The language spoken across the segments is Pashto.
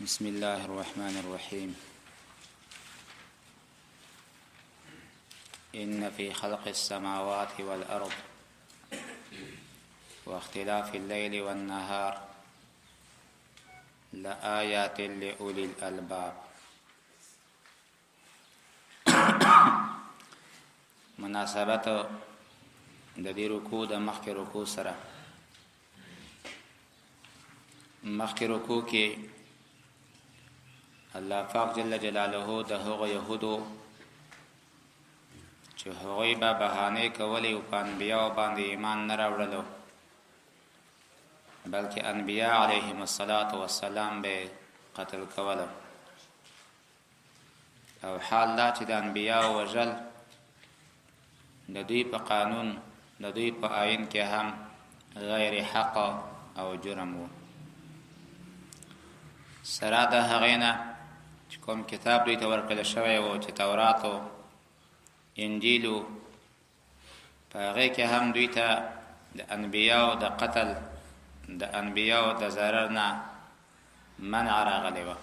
بسم الله الرحمن الرحيم إن في خلق السماوات والأرض واختلاف الليل والنهار لآيات لأولي الألباب. مناسبت د دې رکوع د مخکې رکوع سره مخکې رکوع کې الله پاک جل جلاله د هغو يهودو چې هغوی به بهانه کولې او په انبیاء باندې ایمان نه راوړلو بلکې انبیاء علیهم الصلاة والسلام به قتل کولو او حال دا چې د انبیاء وجل د دوی په قانون د دوی په آئین کې هم غیر حق او جرم وو. سره د هغې نه چې کوم کتاب دوی ته ورکړل شوی و چې تورات او انجیل و په هغې کې هم دوی ته د انبیاء د قتل د انبیاء د ضرر نه منع راغلی وه.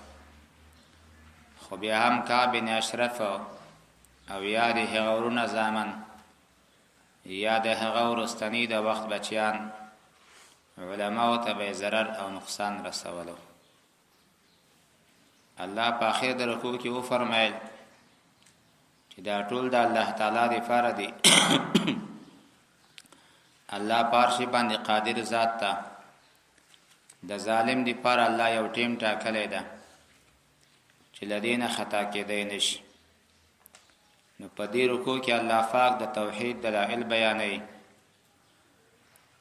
خو بیا هم کعب بن اشرف او یا د هغه ورونه زامن یا د هغه وروستني د وخت بچیان علماو ته به ضرر او نقصان رسولو. الله په اخر د رکوع کې وفرمایل چې دا ټول د الله تعالی لپاره دي. الله پارشي باندې قادر ذات ته د ظالم لپاره الله یو ټیم ټاکلی ده چې لدینه خطا کېدی نشي. نو په دې رکوع کې الله پاک د توحید دلائل بیانوي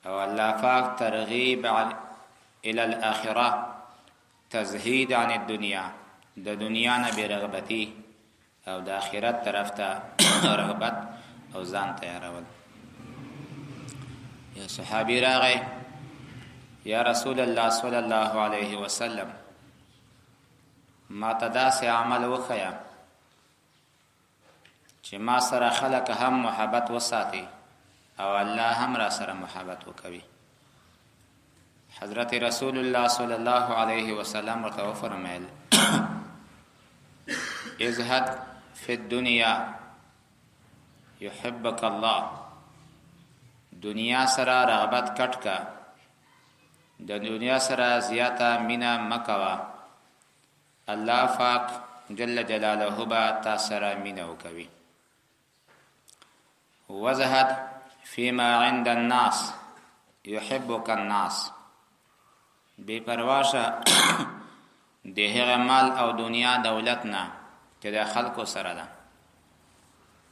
او الله پاک ترغیب الى الاخره تزهید عن الدنیا د دنیا نه بیرغبتی او د آخرت طرف ته رغبت او ځان تیارول. یا صحابي راغی یا رسول الله صلی الله علیه وسلم ما تداسې عمل وخیا چې ما سره خلق هم محبت وساتي او الله هم را سره محبت وکوي. حضرت رسول الله صلی الله علیه وسلم ورته فرمایل ازهد فی الدنیا یحبک الله. دنیا سره رغبت کټ کا د دنیا سره زیاته مینا مکوا الله پاک جل جلاله با تا سره مینا وکوي. وزهد فيما عند الناس يحبك الناس. بے پرواشه د هغه مال او دنیا دولت نه چې د خلکو سره ده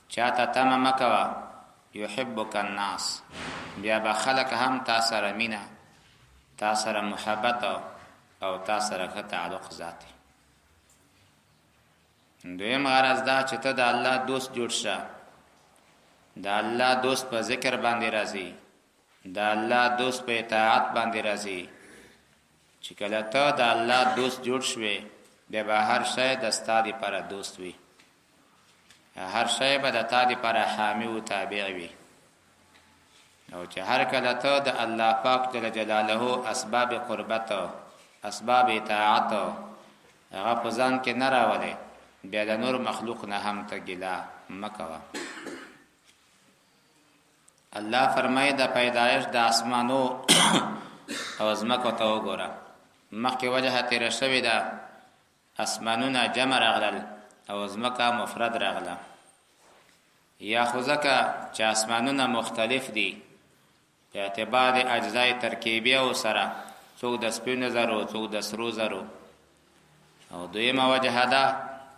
چاته تمه مکوا يحبك الناس بیا به خلک هم تا سره مینا تا سره محبت او تا سره تعلق ذاتي. دویم غرض دا چې ته د الله دوست جوړ شه. د الله دوست په ذکر باندې راځي د الله دوست په اطاعت باندې راځي. چې کله ته د الله دوست جوړ شوې بیا به هر شی د ستا دپاره دوست وي هر شی به د تا دپاره حامی و تابع وي. او چې هر کله ته د الله پاک جل جلاله اسباب قربت اسباب اطاعت هغه په ځان کې نه راولې بیا د نور مخلوق نه هم ته ګیله مه کوه. الله فرمایي د پیدایش د اسمانو او ځمکو ته وګوره. مخکې وجهه تېره شوې ده اسمانونه جمع راغلل او ځمکه مفرد راغله. یا خو ځکه چې اسمانونه مختلف دي په اعتبار د اجزای ترکیبیو سره څوک د سپینو زرو څوک د سرو زرو. او دویمه وجهه ده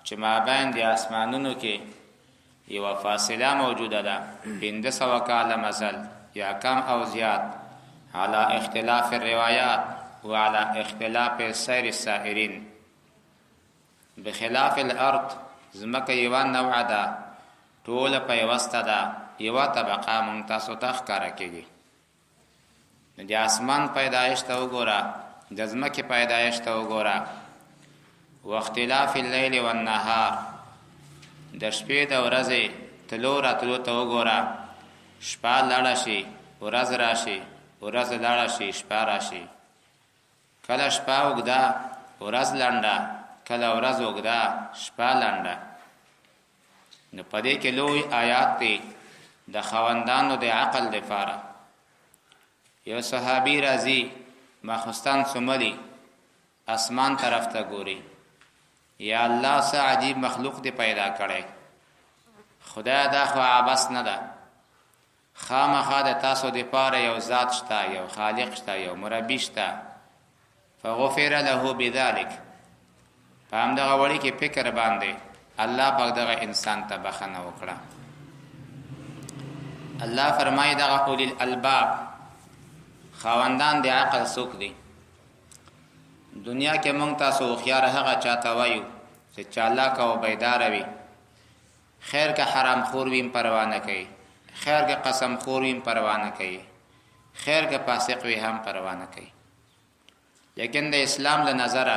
چې مابین د اسمانونو کې یو فاصله موجوده ده 500 کاله مثل یا کم او زیات على اختلاف الروایات وعلى اختلاف سیر السائرین. بخلاف الارض زمکه یو نوع ده ټول په وسته ده یو طبقه مونږ تاسو ته ښکاره کیږي. د اسمان پیدایش ته وګوره د زمکه پیدایش ته وګوره. واختلاف الليل والنهار د شپې د ورځې تلو راتلو ته وګوره. شپه لاړه شي ورځ راشي ورځ لاړه شي شپه راشي. کله شپه اوږده ورځ لنډه کله ورځ اوږده شپه لنډه. نو په دې کې لوی آیات دي د خاوندانو د عقل لپاره. یو صحابي راځي ماخستان سملی اسمان طرف ته ګوري، یا الله څه عجیب مخلوق دی پیدا کړی، خدای دا خو عبس نه ده، خامخا د تاسو د پاره یو ذات شته، یو خالق شته، یو مربی شته. فغفر له بذلک، په همدغه وړي کې فکر باندې الله پاک دغه انسان ته بخنه وکړه. الله فرمایي دغه اولی الالباب خاوندان د عقل څوک دي؟ دنیا کې مونږ تاسو خيار هغه چاته وایو چې چالاک او بیدار وي، خیر که حرام خور ویم پروا نه کوي، خیر که قسم خور ویم پروا نه کوي، خیر که فاسق وي هم پروا نه کوي. لیکن د اسلام له نظره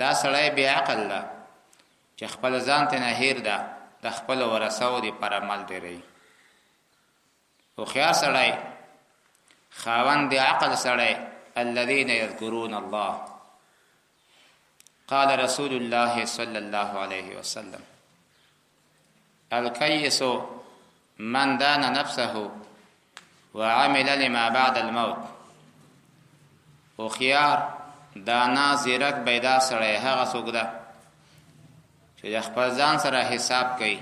دا سړی بی عقل ده چې خپل ځان ته نه هیر ده، د خپل ورثو دی پر عمل دی رہی. او خيار سړی خاوند دی عقل سړی الذين يذكرون الله. قال رسول الله صلى الله عليه وسلم الكيس من دان نفسه وعمل لما بعد الموت. او خيار دانا زیرک بیدار سړی هغه څوک ده چې د خپل ځان سره حساب کوي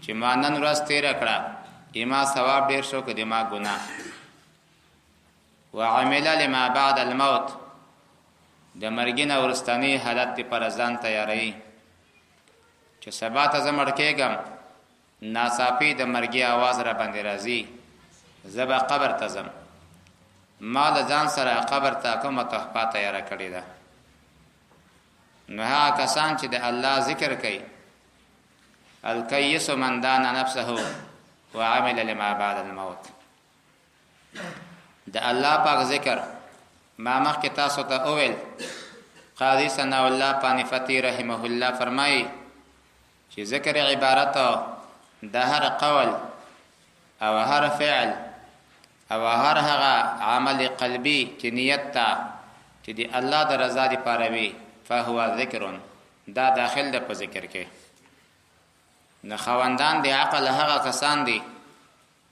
چې ما نن ورځ تیره کړه، ما ثواب ډیر شو که ما ګناه. وعمل لما بعد الموت، د مرګ نه ورستنی حالت پر ځان تیاری چې سبا ته زمړ کېږم، ناڅاپي د مرګي आवाज را باندې راځي، زبا قبر ته ځم، ما له ځان سره قبر ته کومه تحفه تیار کړې ده. نو هغه کسان چې د الله ذکر کوي، الکیس من دان نفسه وعمل لما بعد الموت، د الله پاک ذکر ما مخکې تاسو ته اول قاضی ثنا الله پانفتی رحمه الله فرمایي چې ذکر عبارت د هر قول او هر فعل او هر هغه عمل قلبي چې نیت ته چې دی الله د رضا لپاره وي، فهو ذکر، دا داخل ده په ذکر کې. نه خواندان دی عقل هغه کسان دي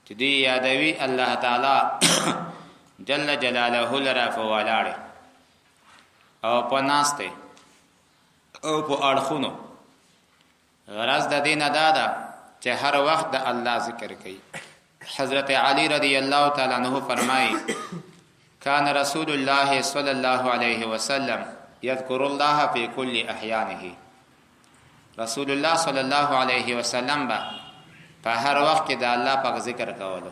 چې دی یادوي الله تعالی جل جلاله لرا فوالاړي او په ناسته او په اړخونو. غرض د دین ادا ده چې هر وخت د الله ذکر کوي. حضرت علی رضی الله تعالی عنہ فرمایي کان رسول الله صلی الله علیه وسلم یذکر الله فی کل احیانه. رسول الله صلی الله علیه وسلم با په هر وخت کې د الله پاک ذکر کولو.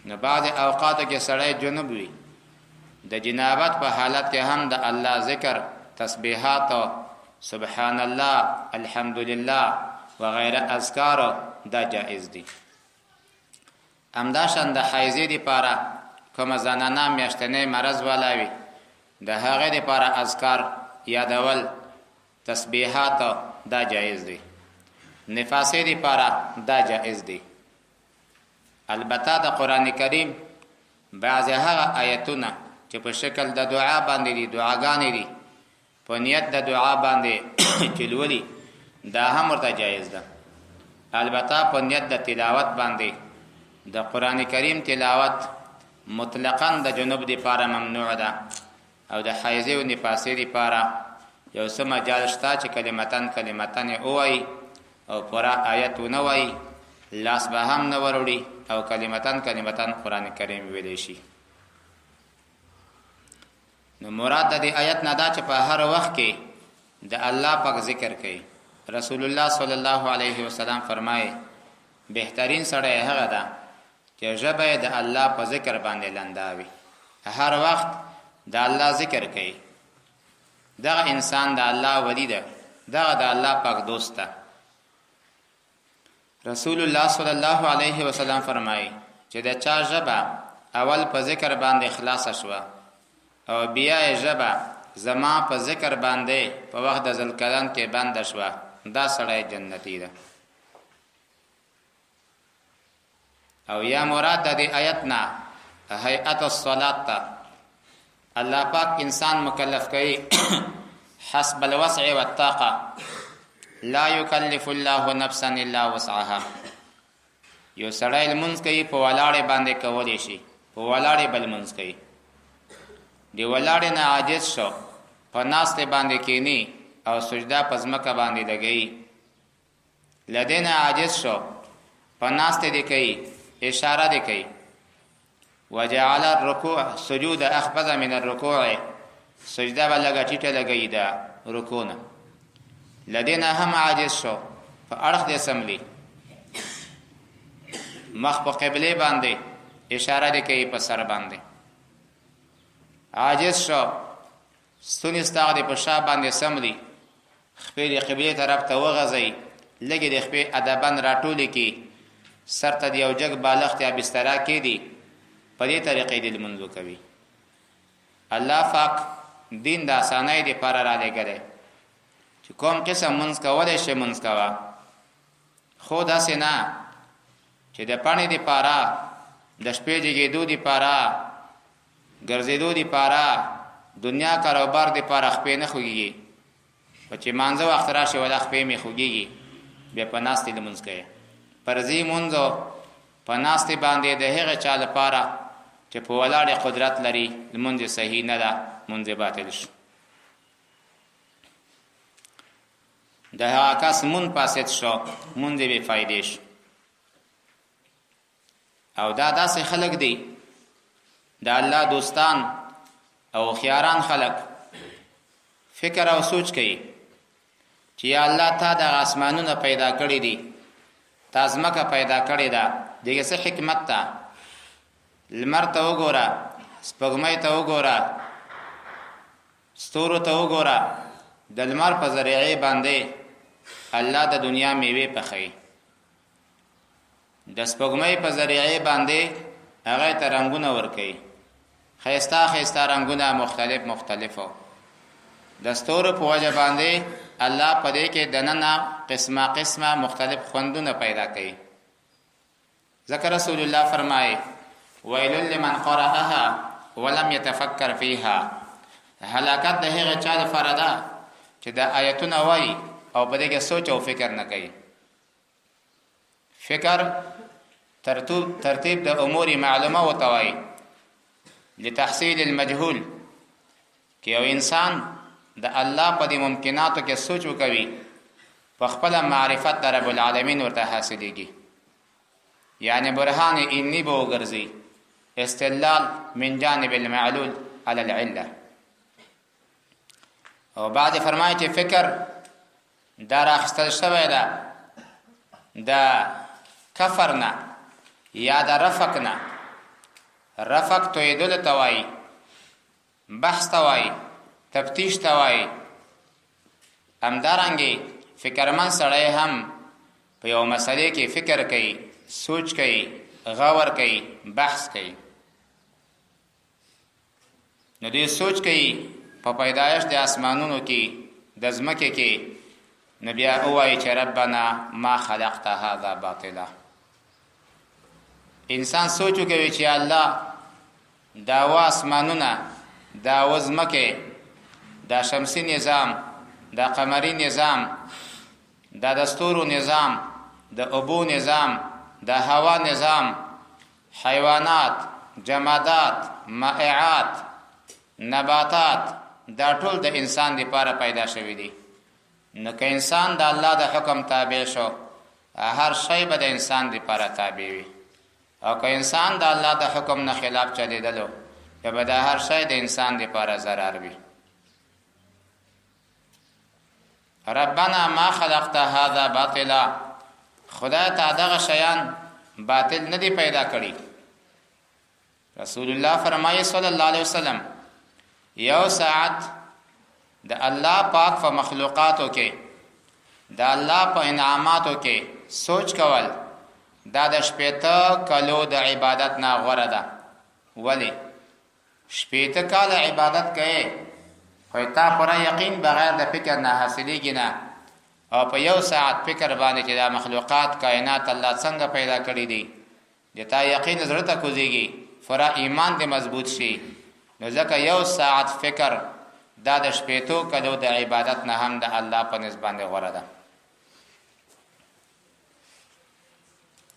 نو بعض اوقاتو کې سړی جنوب وي، د جنابت په حالت کې هم د الله ذکر، تسبیحات، سبحان الله، الحمدلله وغیره اذکار دا جائز دي. همداشان د حیضې لپاره کومه زنانه میاشتنی مرض والا وي، د هغې لپاره اذکار یادول، تسبیحات دا جائز دي. نفاسې لپاره دا جائز دي. البته د قران کریم بعضی هغه آیتونه چې په شکل د دعا باندې دي، دعاګانې دي، په نیت د دعا باندې چلولي، دا هم ورته جایز ده. البته په نیت د تلاوت باندې د قران کریم تلاوت مطلقاً د جنوب لپاره ممنوع ده، او د حیض او نفاس لپاره یو څه مجال شته چې کلمتان اوایي او پورا آیت نه وایي، لاس به هم نه وروړي او کلمتان قران کریم ویلی شي. نو مراد د دې آیت نه دا چې په هر وخت کې د الله پاک ذکر کوي. رسول الله صلی الله علیه وسلم فرمایي بهترین سړی هغه ده چې ژبه د الله په ذکر باندې لنداوي، هر وخت د الله ذکر کوي. دغه انسان د الله ولی ده، دغه د الله پاک دوست ده. رسول الله صلی الله علیه وسلم فرمایي چې د چا ژبه اول په ذکر باندې خلاص شوه او بیا یې ژبه زما په ذکر باندې په وخت د ذلکلام کې بند شوه، دا سړی جنتی ده. او یا مراد د دې آیت نه هيئت الصلات ته الله پاک انسان مکلف کوي حسب الوسع والطاقه لا يكلف الله نفسا الا وسعها. یو سړی لمونځ کوي په ولاړې باندې کولی شي، په ولاړې بل لمونځ کوي، دی ولاړې نه عاجز شو په ناستې باندې کینی او سجده په ځمکه باندې لګوي، لدې نه عاجز شو په ناستې دی کوي، اشاره دی کوي. وجعل الركوع سجود اخفض من الركوع، سجده بلګه ټیټه لګوي دا رکوع، لدې نه هم عاجز شو په اړخ دې سملی، مخ په قبله باندې اشاره دی کوي، په سر باندې عاجز شو، ستونی ستاغ په شا باندې سملی، خپل قبله طرف ته وغځي، لګي د خپل ادبان راټولي کی، سر ته یو جګ بالښت یا بستر کې دی، په دې طریقې د منځو کوي. الله پاک دین د اسانۍ لپاره را لګره چې کوم قسم منځ کولای شي منځ کوا، خو داسې نه چې د پانی لپاره د شپې جګېدو لپاره ګرځېدو لپاره دنیا کاروبار لپاره خپې نه خوږي، په چې مانځه وخت راشي ولا خپې می خوږي، بیا په ناستې لمونځ کوي. فرضي مونځ په ناستې باندې د هغه چا لپاره چې په ولاړې قدرت لري لمونځ صحیح نه ده، مونځ باطل شي. د هغه کس مون فاسد شو، مونځ بې فایدې شو. او دا داسې خلق دی د الله دوستان او خیاران خلق فکر او سوچ کوي چې یا الله تا د اسمانونو پیدا کړی دي، تا ځمکه پیدا کړې ده، دغه څه حکمت ده؟ لمر ته وګوره، سپوږمۍ ته وګوره، ستورو ته وګوره، د لمر په ذریعه باندې الله د دنیا میوه پخوي، د سپوږمۍ په ذریعه باندې هغه ته رنگونه ورکوي، خیستا خیستا رنگونه مختلفو، د ستورو په وجه باندې الله په دې کې دننه قسمه مختلف خوندونه پیدا کوي. ذکر رسول الله فرمایي ویل لمن قرأها ولم يتفکر فيها، هلاکت د هغه چا لپاره ده چې د آیتونه وایي او په دې کې سوچ او فکر نه کوي. فکر ترتیب د امور معلومه وتوای لتحصیل المجهول، کې یو انسان د الله په دې ممکناتو کې سوچ وکوي، په خپل معرفت د رب العالمین ورته حاصلېږي، یعنی برهان انی به وګرځي، استدلال من جانب المعلول على العله. او بعد فرمایي چې فکر دا راخستل شوی ده د کفر نه یا د رفق نه. رفق تویدل توای، بحث توای، تفتیش توای. همدارنګه فکرمن سړی هم په یو مسئله کې فکر کوي، سوچ کوي، غور کوي، بحث کوي. نو دې سوچ کوي په پیدایش د اسمانونو کې، د ځمکې کې، نو بیا وایي چې ربنا ما خلقت هذا باطلا. انسان سوچ کوي چې الله دا و اسمانونه، دا و ځمکې، دا شمسی نظام، دا قمری نظام، دا دستورو نظام، دا اوبو نظام، دا هوا نظام، حیوانات، جمادات، مائعات، نباتات، دا ټول د انسان لپاره پیدا شوی دي. نو که انسان د الله د حکم تابع شو، هر شی به د انسان لپاره تابع وي، او که انسان د الله د حکم نه خلاف چلیدلو، به د هر شی د انسان لپاره ضرر وي. ربنا ما خلقت هذا باطلا، خدای ته دغه شیان باطل نه دی پیدا کړی. رسول الله فرمایي صلی الله علیه وسلم یو ساعت د الله پاک په مخلوقاتو کې، د الله په انعاماتو کې سوچ کول، دا د شپېته کلو د عبادت نه غوره ده. ولی شپېته کاله عبادت کوي، خو تا پوره یقین بغیر د فکر نه حاصلېږي نه، او په یو ساعت فکر باندې چې دا مخلوقات کائنات الله څنګه پیدا کړی دي، د تا یقین زړه ته کوزيږي، پوره ایمان دې مضبوط شي، نو ځکه یو ساعت فکر دا د شپېتو کلو د عبادت نه هم د الله په نسبت باندې غوره ده.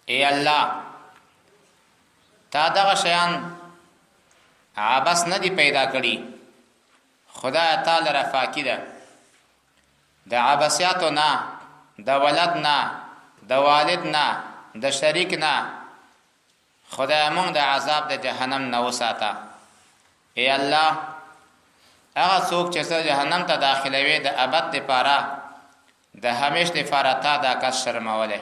ای الله تا دغه شیان عبس نه دی پیدا کړي، خدای تعالی رفاقی ده د عباسیاتو نه، د ولد نه، د والد نه، د شریک نه. خدای مونږ د عذاب د جهنم نه وساته. ای الله هغه څوک چې جهنم ته داخلوي د ابد لپاره د همیش لپاره تا دا کس شرموله.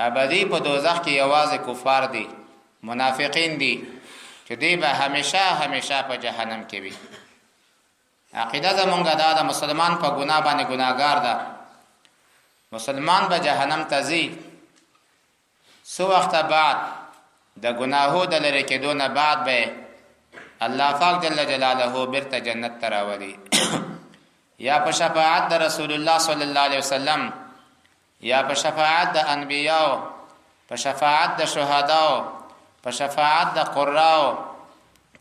ابدی په دوزخ کې یوازې کفار دي، منافقین دي چې دوی به همیشه په جهنم کې وي. عقیده زمونږ دا د مسلمان په ګناه باندې ګناهګار ده. مسلمان به جهنم ته ځي، څو وخت بعد د ګناهو د لرې کېدو نه بعد به الله پاک جل جلاله بیرته جنت ته راولي. یا په شفاعت د رسول الله صلی الله علیه وسلم، یا په شفاعت د انبیاء، په شفاعت د شهداء، په شفاعت د قراء،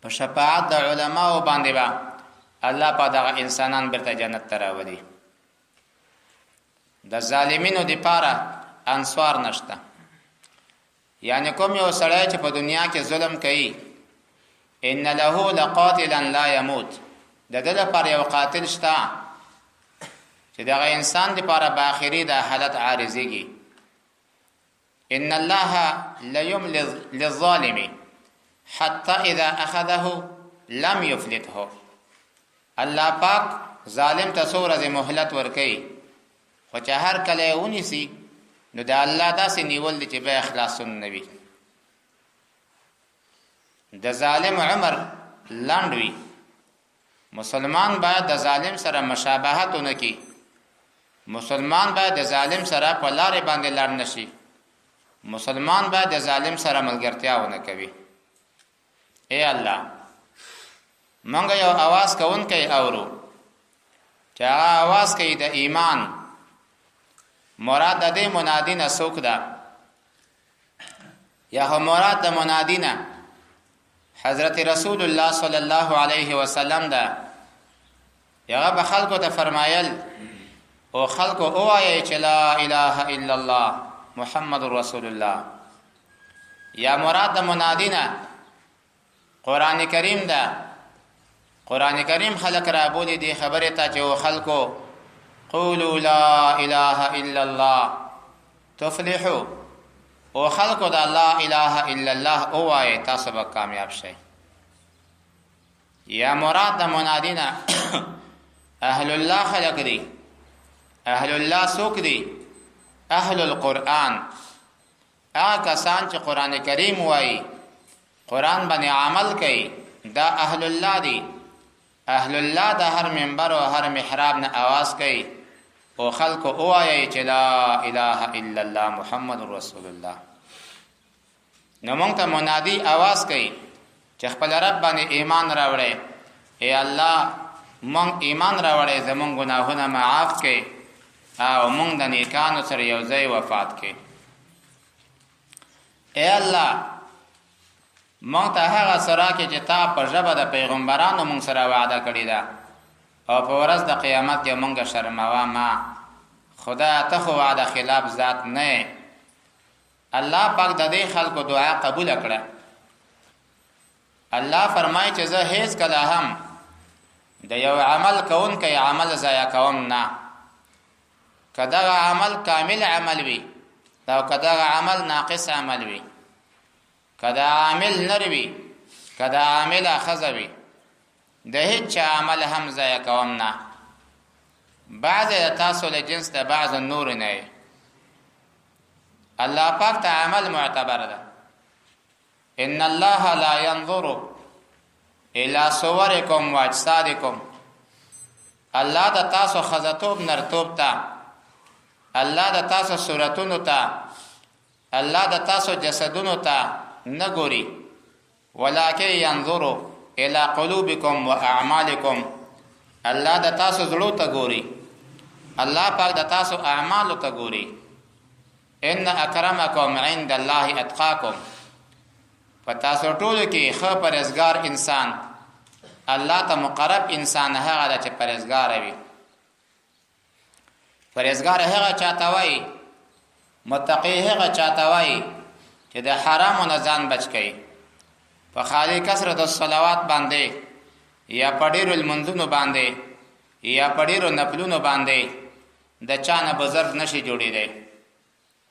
په شفاعت د علماء باندې با الله په دغه انسانان بیرته جنت ته راولي. د ظالمینو لپاره انصار نشته. یعنی کوم یو سړی چې په دنیا کې ظلم کوي، ان له لقاتلا لا يموت، د دې لپاره یو قاتل شته چې دغه انسان لپاره په آخري د حالت عارضيږي. ان الله لا يملي للظالم حتى اذا اخذه لم يفلته. الله پاک ظالم ته څو ورځې مهلت ورکوي، خو چې هر کله ونیسي نو د الله داسې نیول دي چې به اخلاصون نه وي. د ظالم عمر لنډ وي. مسلمان باید د ظالم سره مشابهت ونه کړي. مسلمان باید د ظالم سره په لارې باندې لاړ نشي. مسلمان باید د ظالم سره ملګرتیا ونه کوي. ای الله مونږ یو आवाज کوونکی اورو چې هغه आवाज کوي د ایمان. مراد د دې منادی نه څوک ده؟ یا هم مراد د منادی نه حضرت رسول الله صلی الله علیه وسلم ده. هغه به خلکو ته فرمایل او خلکو اوایي چې لا اله الا الله محمد رسول الله. یا مراد د منادی نه قران کریم ده. قران کریم خلق را بولی دی خبره ته چې خلکو قولوا لا اله الا الله تفلحوا، او خلقو دا لا اله الا الله اوای تاسو به کامیاب شئ. یا مراد د منادینا اهل الله خلق دی. اهل الله څوک دی؟ اهل القرآن، هغه کسان چې قران کریم وایي، قران باندې عمل کوي، دا اهل الله دی. اهل الله د هر منبر او هر محراب نه आवाज کوي او خلق اوایي چې لا اله الا الله محمد رسول الله. نو مونږ ته منادي आवाज کوي چې خپل رب باندې ایمان راوړې. اے الله مونږ ایمان راوړې، زمونږ ګناهونه معاف کړي او مونږ د نیکانو سره یو ځای وفات کړي. اے الله مونږ ته هغه سره کې چې تا په ژبه د پیغمبرانو مونږ سره وعده کړې ده او په ورځ د قیامت کې مونږ شرموا ما. خدا ته خو وعده خلاف ذات نه. الله پاک د دې خلکو دعا قبول کړه. الله فرمایي چې زه هیڅ کله هم د یو عمل کوونکی عمل ضایع کوم نه. کدا عمل کامل عمل وي دا کدا عمل ناقص عمل وي، کدا عامل نروي، کدا عامل اخذوي، د هیڅ عمل هم ضایع کوم نه. بعض تاسو له جنس د بعض نور نه. الله پاک ته عمل معتبر ده. ان الله لا ينظر الى صوركم واجسادكم. الله د تاسو خزتوب نرتوب ته، الله د تاسو صورتونو ته، الله د تاسو جسدونو ته نه ګوري، ولکن ينظر الى قلوبكم واعمالكم. الله د تاسو زړه ته ګوري، الله پاک د تاسو اعمال ته ګوري. ان اکرمکم عند الله اتقاکم. پتاسو ټول کې خو پرهیزګار انسان الله ته مقرب انسان هغه د چې پرهیزګار وي. پرهیزګار هغه چاته وایي، متقی هغه چاته وایي چې د حرامو نه ځان بچ کړي، په خالی کثرت الصلوات باندې یا په ډېرو لمونځونو باندې یا په ډېرو نفلونو باندې د چا نه به ضرر نشي جوړېدی.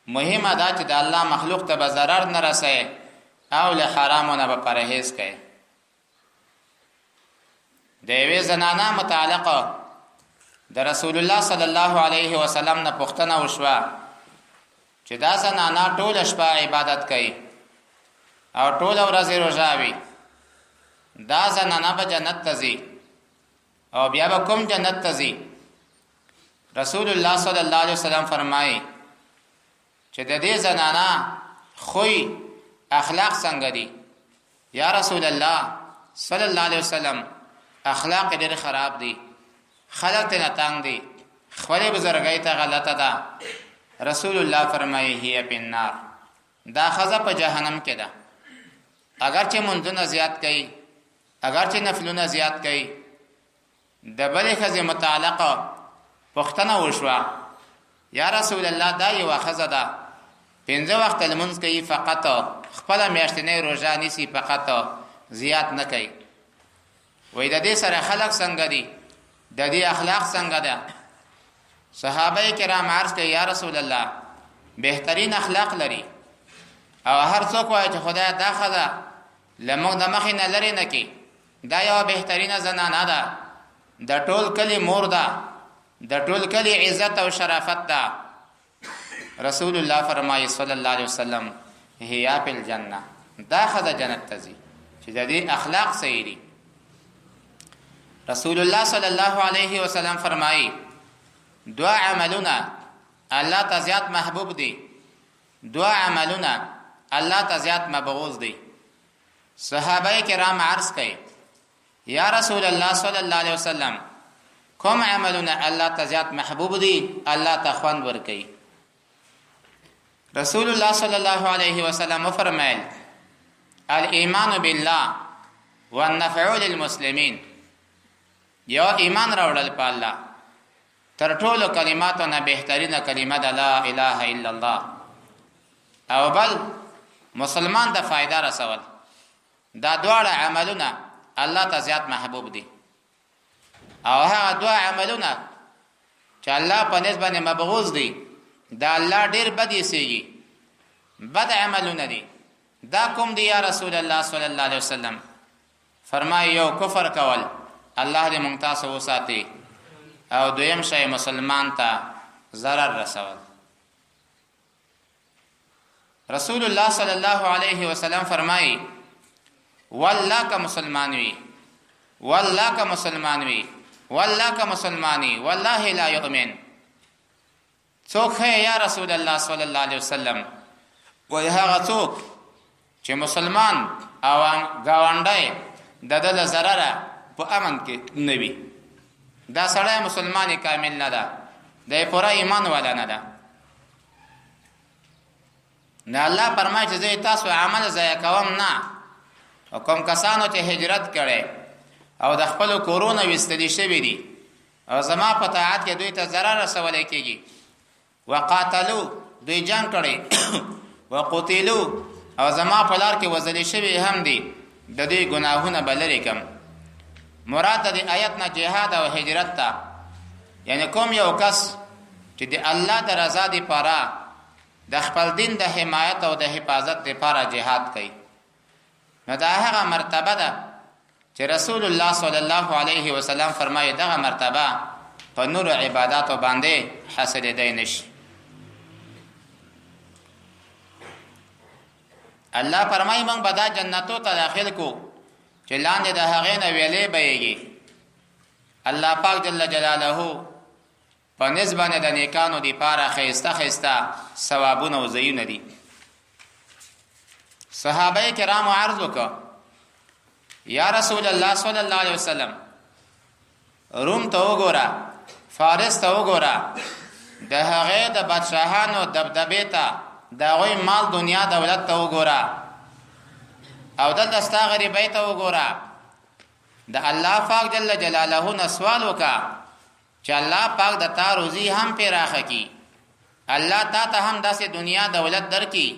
مهمه دا چې د الله مخلوق ته به ضرر نه رسوي او له حرامو نه به پرهیز کوي. د یوې زنانه متعلقه د رسول الله صلی الله علیه وسلم نه پوښتنه وشوه چې دا زنانه ټوله شپه عبادت کوي او ټوله ورځ روژه وي، دا زنانه به جنت ته ځي او بیا به کوم جنت ته ځي؟ رسول الله صلی الله علیه وسلم فرمایي چې د دې زنانه خوی اخلاق څنګه دي؟ یا رسول الله صلی الله علیه وسلم اخلاق ډېر خراب دي، خلک ته نتنګ دي، خپلې بزرګۍ ته غلطه ده. رسول الله فرمایي هي فی النار، دا ښځه په جهنم کې ده. اگر چې منځونه زیات کوي، اگر چې نفلونه زیات کوي. د بلې ښځې متعلقه پوښتنه وشوه یا رسول الله دا یوه ښځه ده 5 وخت لمونځ کوي فقط، خپله میاشتنۍ روژه نیسي فقط، زیات نه کوي. وایي د دې سره خلک څنګه دي؟ د دې اخلاق څنګه ده؟ صحابه کرام عرض کوي یا رسول الله بهترین اخلاق لري او هر څوک وایي چې خدای دا ښځه له موږ د مخې نه لرې نه کړي، دا یوه بهترینه زنانه ده، د ټول کلي مور ده، د ټول کلي عزت او شرافت ده. رسول الله فرمایي صلی الله علیه وسلم هي فی الجنه، دا ښځه جنت ته ځي چې د دې اخلاق صحیح دي. رسول الله صلی الله علیه وسلم فرمایي دوا عملونه الله ته زیات محبوب دي، دوا عملونه الله ته زیات مبغوض دي. صحابه کرام عرض کوي یا رسول الله صلی الله علیه وسلم کوم عملونه الله ته زیات محبوب دي، الله ته خوند ورکوي؟ رسول الله صلی الله علیه وسلم فرمایل الایمان بالله والنفع للمسلمین، یو ایمان راوړل په الله، تر ټولو کلماتو نه بهترینه کلمه ده لا اله الا الله، او بل مسلمان د فائدہ رسول. دا دواړه عملونه الله ته زیات محبوب دي. او هغه دوا عملونه چې الله په نسبت باندې مبغوض دي، دا الله ډیر بد یسیږي، بد عملونه دي. دا کوم دي یا رسول الله صلی الله علیه وسلم؟ فرمایي یو کفر کول، الله دې مونږ تاسو وساتي، او دویم شی مسلمان ته ضرر رسول. رسول الله صلی الله علیه وسلم فرمایي والله که مسلمان وي، والله که مسلمان وي، والله که مسلمانی، والله لا یؤمن. څوک یا رسول الله صلی الله علیه وسلم؟ وای هغه څوک چې مسلمان او گاونډی د دل ضرر په امن کې نه وي، دا سړی مسلمان کامل نه ده، د پوره ایمان والا نه ده. نه الله فرمایي چې زه تاسو عمل ضایع کوم نه. او کوم کسانو چې هجرت کړي او د خپل کورونه وستلی شوی دي او زما په طاعت کې دوی ته ضرر رسولای کېږي، وقاتلو دوی جنگ کړي وقتلوا او زما په لار کې وزلی شوی هم دي، د دې ګناهونه بلری کم. مراد د آیت نه جهاد او هجرت ته، یعنی کوم یو کس چې د الله د رضا لپاره د خپل دین د حمایت او د حفاظت لپاره جهاد کوي، نو دا هغه مرتبه ده چې رسول الله صلی الله علیه وسلم فرمایي دغه مرتبه په نور عبادتو باندې حاصلېدای نشي. الله فرمایي موږ به دا جنتو ته داخل کو چې لاندې د هغې نه ویلې بهیږي. الله پاک جل جلاله په نسبت د نیکانو دپاره ښایسته ښایسته ثوابونه او ځایونه دي. صحابه کرامو عرض وکړه یا رسول الله صلی الله علیه وسلم روم ته وګوره، فارس ته وګوره، د هغې د بادشاهانو دبدبې ته، د هغوی مال دنیا دولت ته وګوره، او دلته ستا غریبۍ ته وګوره. د الله پاک جل جلاله نه سوال وکا چې الله پاک د تا روزي هم پیراخه کی، الله تا ته هم داسې دنیا دولت درکې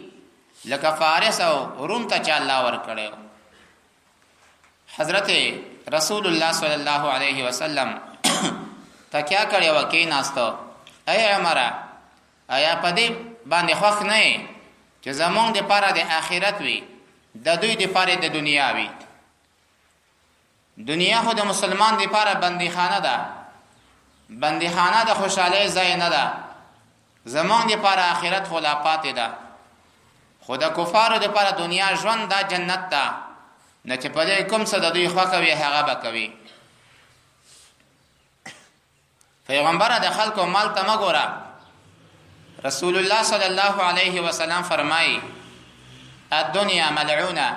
لکه فارس او روم ته چې الله ورکړی. حضرت رسول الله صلی الله علیه وسلم تکیا کړی و کې ناستو، اے عمره آیا پدې باندې خوښ نه چې زمونږ د پاره د آخرت وي د دوی د پاره د دنیا وي؟ دنیا خو د مسلمان د پاره بندیخانه ده، بندیخانه د خوشحالۍ ځای نه ده، زمونږ د پاره آخرت خو لا پاتې ده. خو د کفارو د پاره دنیا ژوند دا جنت ده، نه چې پدې کوم څه د دوی خوښه وي هغه به کوي. پیغمبر د خلکو مال ته مګوره. رسول الله صلی الله علیه وسلم فرمایي الدنيا ملعونه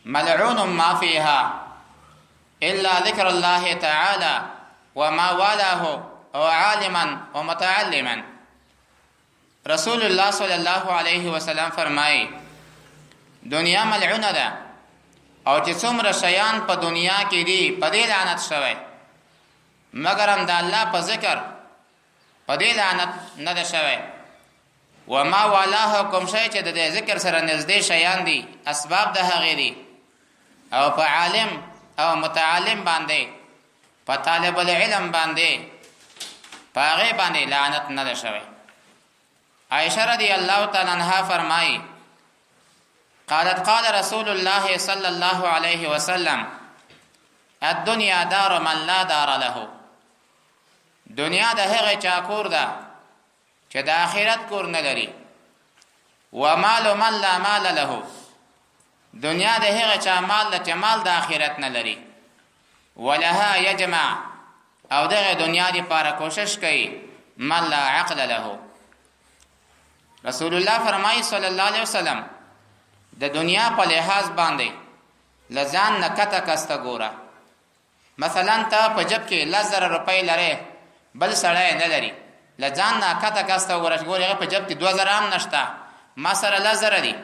ملعون ما فيها الا ذكر الله تعالى وما والاه او عالما ومتعلما. رسول الله صلی الله علیه وسلم فرمایي دنیا ملعونه ده او چې څومره شیان په دنیا کې دي په دې لعنت شوی، مگر هم د الله په ذکر په دې لعنت نه ده شوی. وما والاه کوم شی چې د ذکر سره نږدې شیان دي اسباب د هغې دي، او په عالم او متعلم باندې په طالب العلم باندې په هغې باندې لعنت نه ده شوی. عائشہ رضی الله تعالی عنها فرمایي قالت قال رسول الله صلی الله علیه وسلم الدنيا دار من لا دار له. دنیا د هغه چا کور ده چې د آخرت کور نه لري. ومال من لا مال له. دنیا د هغه چا مال ده چې مال د آخرت نه لري. ولها یجمع او دغه دنیا دی پاره کوشش کوي من لا عقل له. رسول الله فرمایي صلی الله علیه وسلم د دنیا په لحاظ باندې لزان نه کته کسته ګوره. مثلا ته په جب کې 10,000 روپۍ لرې بل سړی نه لري، لزان نه کته کسته ګوره چې ګوره هغه په جب کې 2,000 هم نشته، ما سره 10,000 دي،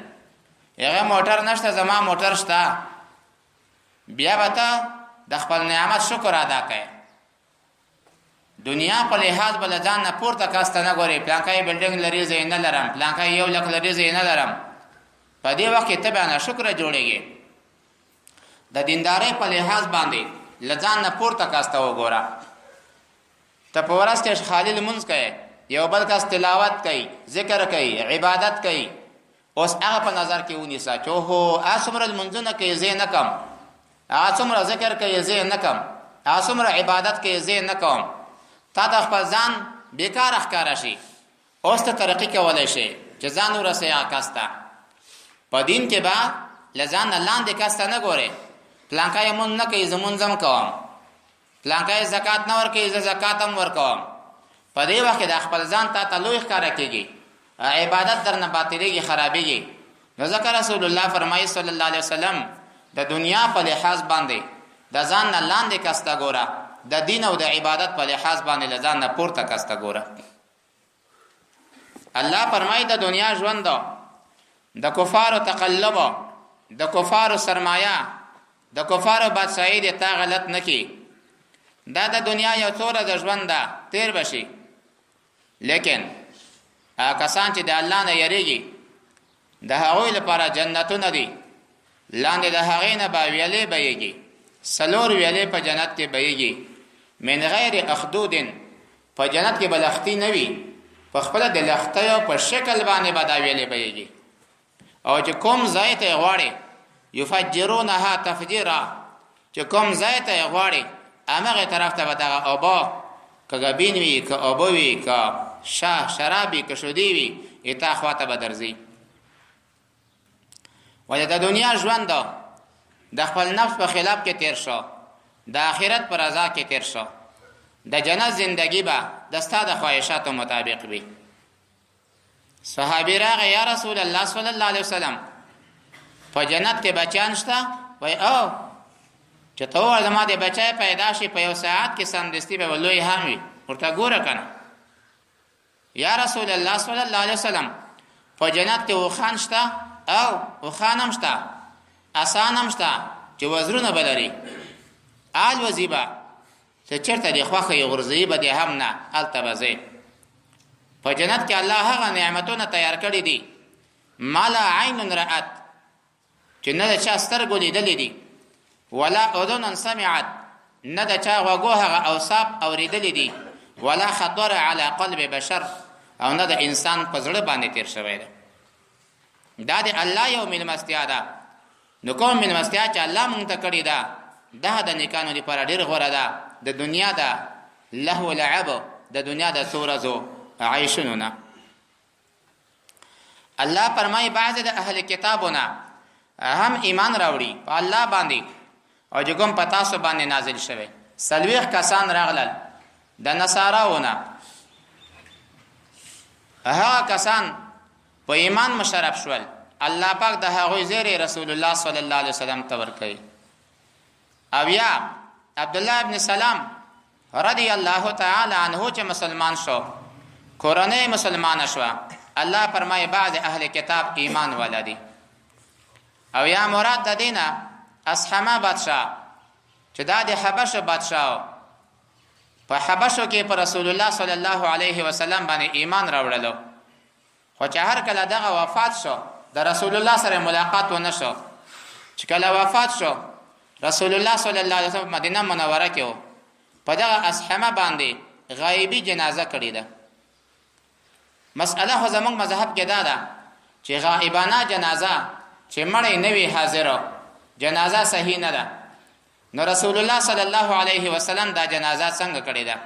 هغه موټر نشته زما موټر شته، بیا به ته د خپل نعمت شکر ادا کوي. دنیا په لحاظ بل ځان نه پورته کاسته نه ګوري، پلانکای بلډینګ لري زه نه لرم، پلانکای 1 لک لري زه نه لرم. په دې وخت کې ته به نه شکر جوړيږي. د دیندارۍ په لحاظ باندې لځان نه پورته کاسته وګوره. ته په ورځ کې خالل منځ کوي، یو بل کس تلاوت کوي، ذکر کوي، عبادت کوي، اوس هغه په نظر کې ونیسه چې هو اسمر المنځونه کې زه نه کم، اسمر ذکر کوي زه نه کم، اسمر عبادت کوي زه نه کوم. تا د خپل ځان بیکار ښکارا شي، اوس ته ترقی کولای شي چې ځان ورسې کاسته. په دین کې با لزان لاندې کاسته نه ګوري، پلانکای مون نه کوي زمون زم کوم، پلانکای زکات نه ور کوي زه زکات هم ور کوم. په دې وخت د خپل ځان ته لوی ښکارا کیږي، عبادت درنه باطلېږي، خرابېږي. نو ذکر رسول الله فرمایي صلی الله علیه وسلم د دنیا په لحاظ باندې د ځان نه لاندې کاسته ګوره، د دین او د عبادت په لحاظ باندې لزان نه پورته کاسته ګوره. الله فرمایي د دنیا ژوند د کفارو تقلب، د کفارو سرمایه، د کفارو بادشاہي د تا غلط نکي. دا د دنیا یو څوره د ژوند ده، تیر بشي. لیکن کسان چې د الله نه یریږي د هغوی لپاره جنتونه دي، لاندې د هغې نه به ویلې بهیږي، 4 ویلې په جنت کې بهیږي، من غیر اخدود. په جنت کې به لختي نه وي، په خپله د لختیو په شکل باندې به دا ویلې بهیږي. او چې کوم ځای ته غواړي یفجرونها تفجیرا، چې کوم ځای ته غواړي همغه طرف ته به دغه اوبه که ګبین وي، که اوبه وي، که شرابي، که شودي وي، اتا خواته به درځي. ولې د دنیا ژوند د خپل نفس په خلاف کې تیر شو، د آخرت پر رضا کې تیر شو. د جنت زندگی به د ستا د خواهشاتو مطابق وي. صحابي راغی یا رسول الله صلی الله علیه وسلم په جنت کې بچیان شته؟ وای او چې ته وایې زما د بچی پیدا شي په 1 ساعت کې سمدستي به لوی هم وي، ورته ګوره کنه. یا رسول الله صلی الله علیه وسلم په جنت کې وخان شته؟ او وخان هم شته، اسان هم شته چې وزرونه بلري. آل وزیبا چې چېرته دې خوښه یې غورځوي به دې هم نه هلته به ځې. په جنت کې الله هغه نعمتونه تیار کړي دي ما لا عین رأت چې نه د چا سترګو لیدلې دي، ولا اذن سمعت نه د چا غوږو هغه اوصاف اورېدلې دي، ولا خطر علی قلب بشر او نه د انسان په زړه باندې تیر شوی ده. دا د الله یو مېلمستیا ده. نو کوم مېلمستیا چې الله مونږ ته کړې ده دا د نیکانو لپاره ډېر غوره ده د دنیا د لهو لعب، د دنیا د څو ورځو عیشونو نه. الله فرمایي بعضې د اهل کتابونه هم ایمان راوړي په الله باندې او چې کوم په تاسو باندې نازل شوی. 40 کسان راغلل د نصاراونه، هغه کسان په ایمان مشرف شول. الله پاک د هغوی زیری رسول الله صلی الله علیه وسلم ته ورکوي. او یا عبد الله ابن سلام رضی الله تعالی عنه چې مسلمان شو، کورنۍ مسلمان شو، الله فرمایي بعض اهل کتاب ایمان ولدي. او یا مراد د دینه اصحما بادشاہ چې دا د حبشو بادشاہ په حبشو کې پر رسول الله صلی الله علیه وسلم باندې ایمان راوړلو، خو چې هر کله دغه وفات شو د رسول الله سره ملاقات ونه شو. چې کله وفات شو رسول الله صلی الله علیه وسلم مدینه منوره کې و، په دغه اصحما باندې غایبی جنازه کړې ده. مسأله خو زموږ مذهب کې دا ده چې غائبانه جنازه چې مړی نه وي حاضر جنازه صحیح نه ده. نو رسول الله صلی الله علیه وسلم دا جنازه څنګه کړې ده؟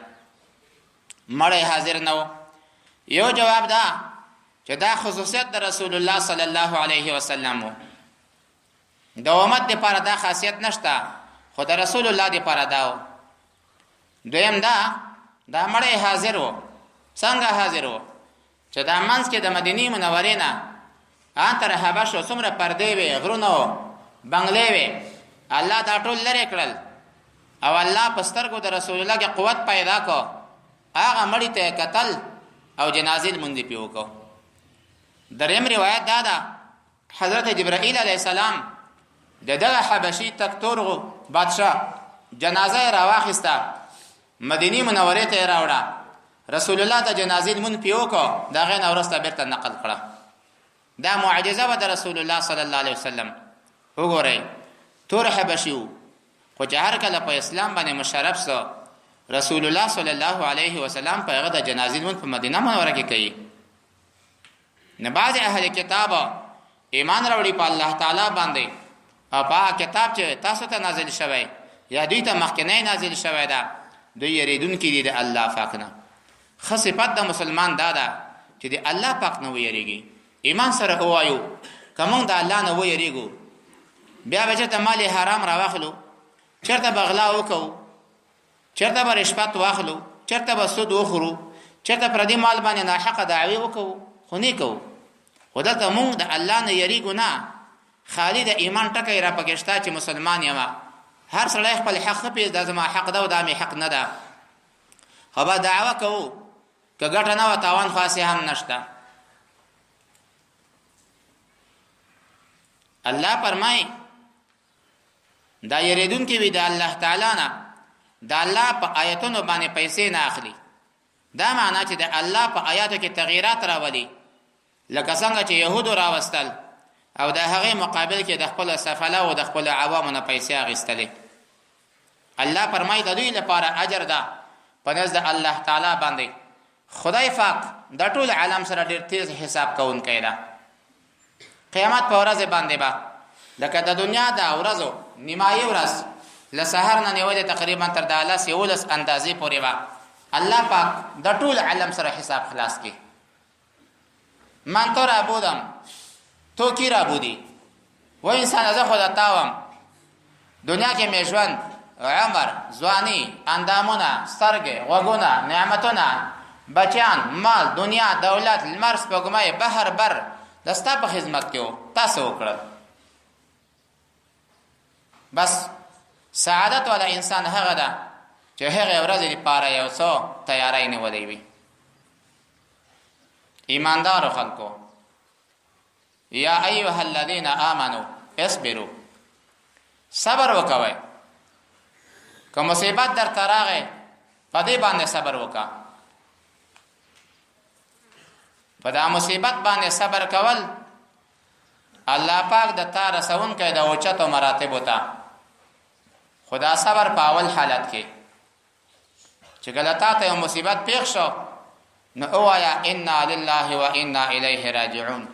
مړی حاضر نه و. یو جواب دا چې دا خصوصیت د رسول الله صلی الله علیه وسلم و، د امت لپاره دا خاصیت نشته، خو د رسول الله لپاره دا و. دویم دا مړی حاضر و. څنګه حاضر و؟ چې دا منځ کې د مدینې منورې نه ان تر حبشو څومره پردې وې، غرونه و، بنګلې وې، الله دا ټول لرې کړل او الله په سترګو د رسول الله کې قوت پیدا کو. هغه مړی ته قتل او جنازې لمونځ پې وکړو. دریم روایت دا ده حضرت جبرائیل علیه السلام د دغه حبشي تکتور بادشاه جنازه راواخیسته، مدینې منورې ته یې راوړه، رسول الله ته جنازې لمونځ پې وکړو، د هغې نه وروسته بېرته نقل کړه. دا معجزه وه د رسول الله صلی الله علیه وسلم. وګورئ تور حبشي و، خو چې هر کله په اسلام باندې مشرف سو رسول الله صلی الله علیه وسلم په هغه د جنازې لمونځ په مدینه منوره کې کوي. نه بعضې اهل کتاب ایمان راوړي په الله تعالی باندې او په هغه کتاب چې تاسو ته نازل شوی یا دوی ته مخکینی نازل شوی ده، دوی یریدونکي دي د الله پاک نه. ښه صفت د مسلمان دا ده چې د الله پاک نه ویریږي. ایمان سره ووایو که موږ د الله نه ویریږو بیا به چېرته مال حرام راواخلو، چېرته به غلا وکړو، چېرته به رشوت واخلو، چېرته به سود وخورو، چېرته پردي مال باندې ناحقه دعوې وکړو، خو نه کوو. خو دلته موږ د الله نه یریږو نه، خالي د ایمان ټکی را پکې شته چې مسلمان یم. هر سړی خپل حق نه پېژني، زما حق ده او دا مې حق نه ده، خو به دعوه کوو که ګټه نه وه تاوان خو هسې هم نشته. الله فرمایي دا یریدونکي وي د الله تعالی نه، د الله په آیتونو باندې پیسې نه اخلي. دا معنا چې د الله په آیاتو کې تغییرات راولي، لکه څنګه چې یهودو راوستل او د هغې مقابل کې د خپل سفله او د خپل عوامو نه پیسې اخیستلې. الله فرمایي د دوی لپاره اجر ده په نزد الله تعالی باندې. خدای پاک د ټول عالم سره ډېر تیز حساب کوونکی ده. قیامت په ورځ باندې به لکه د دنیا د ورځو نیمایي ورځ له سحر نه نیولې تقریبا تر 11 اندازې پورې به الله پاک د ټول عالم سره حساب خلاص کړي. من تو را بودم تو کی را بودی؟ و انسان زه خود تاوم دنیا کې مې ژوند، عمر، ځواني، اندامونه، سترګې، غوږونه، نعمتونه، بچیان، مال، دنیا، دولت، لمر، سپوږمۍ، بحر بر د ستا په خدمت کې و، تاسو وکړل. بس سعادت والا انسان هغه ده چې هغې ورځې لپاره یو څه تیاری نیولی وي. ایماندارو خلکو یا ایها الذین آمنو اصبروا، صبر وکوئ. که مصیبت در تراغه په دې باندې صبر وکا. په دا مصیبت باندې صبر کول الله پاک د تا رسون کې د اوچتو مراتب وتا. خدا صبر په اول حالت کې چې غلطات او مصیبت پیښ شو نو اوایا انا لله و انا الیه راجعون.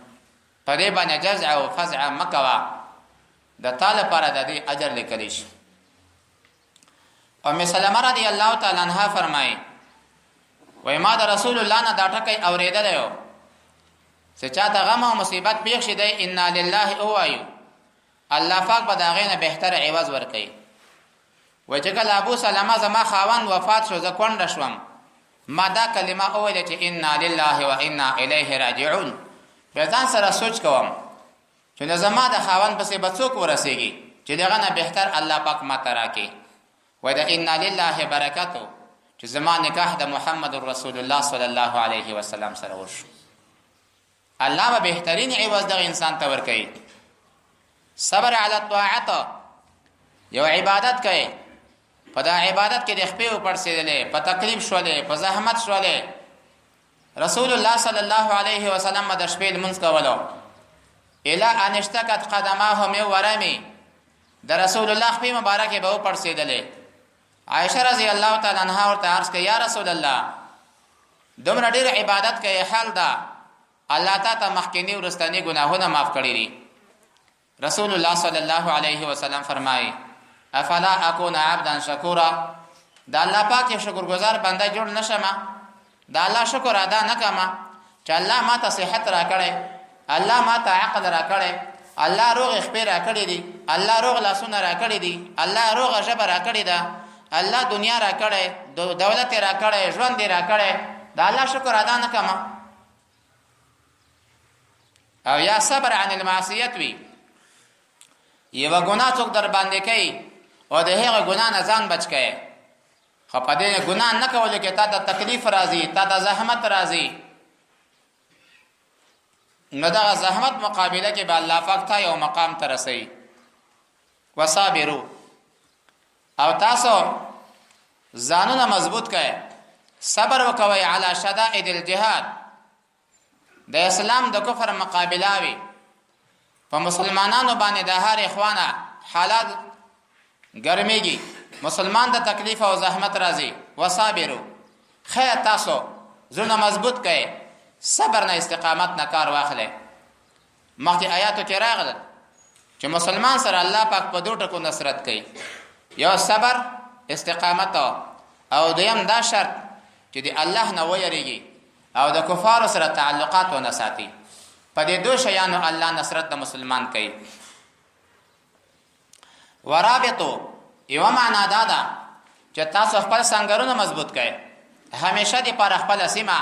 په دې باندې جزع او فزع مکوا د تعالی پر د دې اجر لیکل شي. ام سلمہ رضی الله تعالی عنها فرمایي وای ما د رسول الله نه دا ټکی اوریدل یو چې چاته غم او مصیبت پیښ شي دی انا لله اوایو الله پاک به دا غینه بهتر عوض ورکړي. وای چې کله ابو سلمہ زما خاوند وفات شو زه کونډه شوم ما دا کلمه اویل چې انا لله و انا الیه راجعون. په ځان سره سوچ کوم چې زما د خاوند پسې به څوک ورسیږي چې دغه نه بهتر الله پاک ما ته راکړي. وای دا انا لله برکاتو چې زما نکاح د محمد رسول الله صلی الله علیه وسلم سره وشو. الله به بهترین عوض د انسان ته ورکړي. صبر علی الطاعت یو عبادت کوي په دا عبادت کې د خپې او پړسېدلې په تکلیف شولې په زحمت شولې. رسول الله صلی الله علیه وسلم د شپې لمونځ کولو الی ان اشتکت قدماه من ورمی د رسول الله خپې مبارکه به پړسېدلې. عائشه رضی الله تعالی عنها ورته عرض کړه یا رسول الله دومره ډېر عبادت کوي حال دا الله تعالی مخکینی ورستنی گناهونه معاف کړی دي. رسول الله صلی الله علیه وسلم فرمایي افلا اكون عبدا شکورا دا الله پاک شکرګزار بنده جوړ نشم دا الله شکر ادا نکما چې الله ما ته صحت را کړي الله ما ته عقل را کړي الله روغ خپې را کړي دي الله روغ لاسونه را کړي دي الله روغ ژبه را کړي ده الله دنیا را کړي دولت را کړي ژوند را کړي دا الله شکر ادا نکما. او یا صبر عن المعصیت وی یو ګناه څوک در باندې کوي او د هغه ګناه نه ځان بچ کړي خو په دې ګناه نه کول کې تا ته تکلیف راځي تا ته زحمت راځي نو دا زحمت مقابله کې به الله پاک ته یو مقام ته رسي. وصابرو او تاسو ځانونه مضبوط کړئ صبر وکوي علی شدائد الجهاد د اسلام د کفر مقابله وي په مسلمانانو باندې د هر اخوانه حالات ګرميږي مسلمان د تکلیف او زحمت راځي. وصابرو خیر تاسو زونه مضبوط کړئ صبر نه استقامت نه کار واخلئ. مخکې آیاتو کې راغله چې مسلمان سره الله پاک په دوه ټکو نصرت کوي یو صبر استقامت او دویم دا شرط چې دی الله نه ویریږي او د کفار سره تعلقات و نساتي. په دې دوه شیانو الله نصرت د مسلمان کوي. ورابطو یو معنا دا ده چې تاسو خپل څنګهونه مضبوط کړئ همیشه د پر خپل سیمه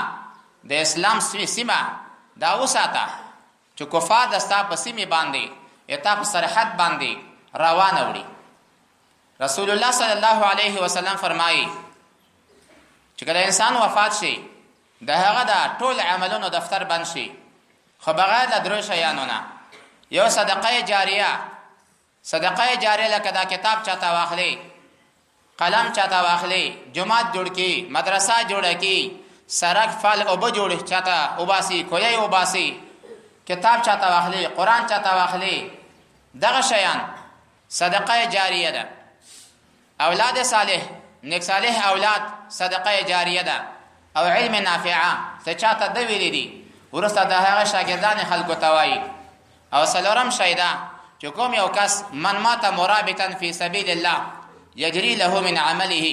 د اسلام سیمه دا وساته چې کفار د ستا په سیمه باندې اته په سرحد باندې روان وړي. رسول الله صلی الله علیه وسلم فرمایي چې کله انسان وفات شي د هغه د ټول عملونو دفتر بند شي خو بغیر د درو شیانو نه یو صدقه جاریه. صدقه جاریه لکه دا کتاب چاته واخلي قلم چاته واخلي جماعت جوړ کی مدرسه جوړه کی سرک فل او به جوړ چاته وباسي کوی وباسي کتاب چاته واخلي قران چاته واخلي دغه شیان صدقه جاریه ده. اولاد صالح نیک صالح اولاد صدقه جاریه ده او علم نافعه څه چاته د ویلې دي ورسته د هغه شاګردان خلکو توای. او سلورم شیدا چې کوم یو کس من مات مرابطا فی سبیل الله یجری له من عمله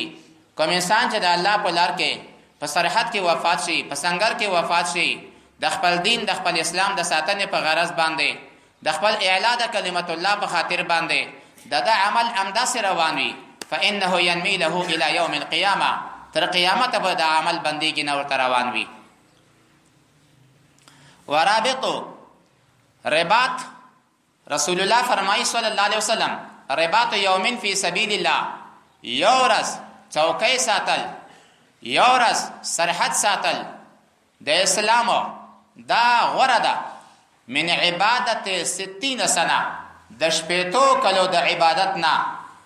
کوم انسان چې د الله په لار کې په سرحد کې وفات شي په سنگر کې وفات شي د خپل دین د خپل اسلام د ساتنې په غرض باندې د خپل اعلا د کلمت الله په خاطر باندې د عمل امداس روان وي فانه ينمي له الى يوم القيامه تر قیامت به د عمل بندګي نور روان وي. ورابطو رباط رسول الله فرمایي صلی الله علیه وسلم رباط یومین فی سبیل الله یورز چوکۍ ساتل یورز سرحد ساتل د اسلام دا غره ده من عبادت 60 سنه د شپېتو کلو د عبادت نه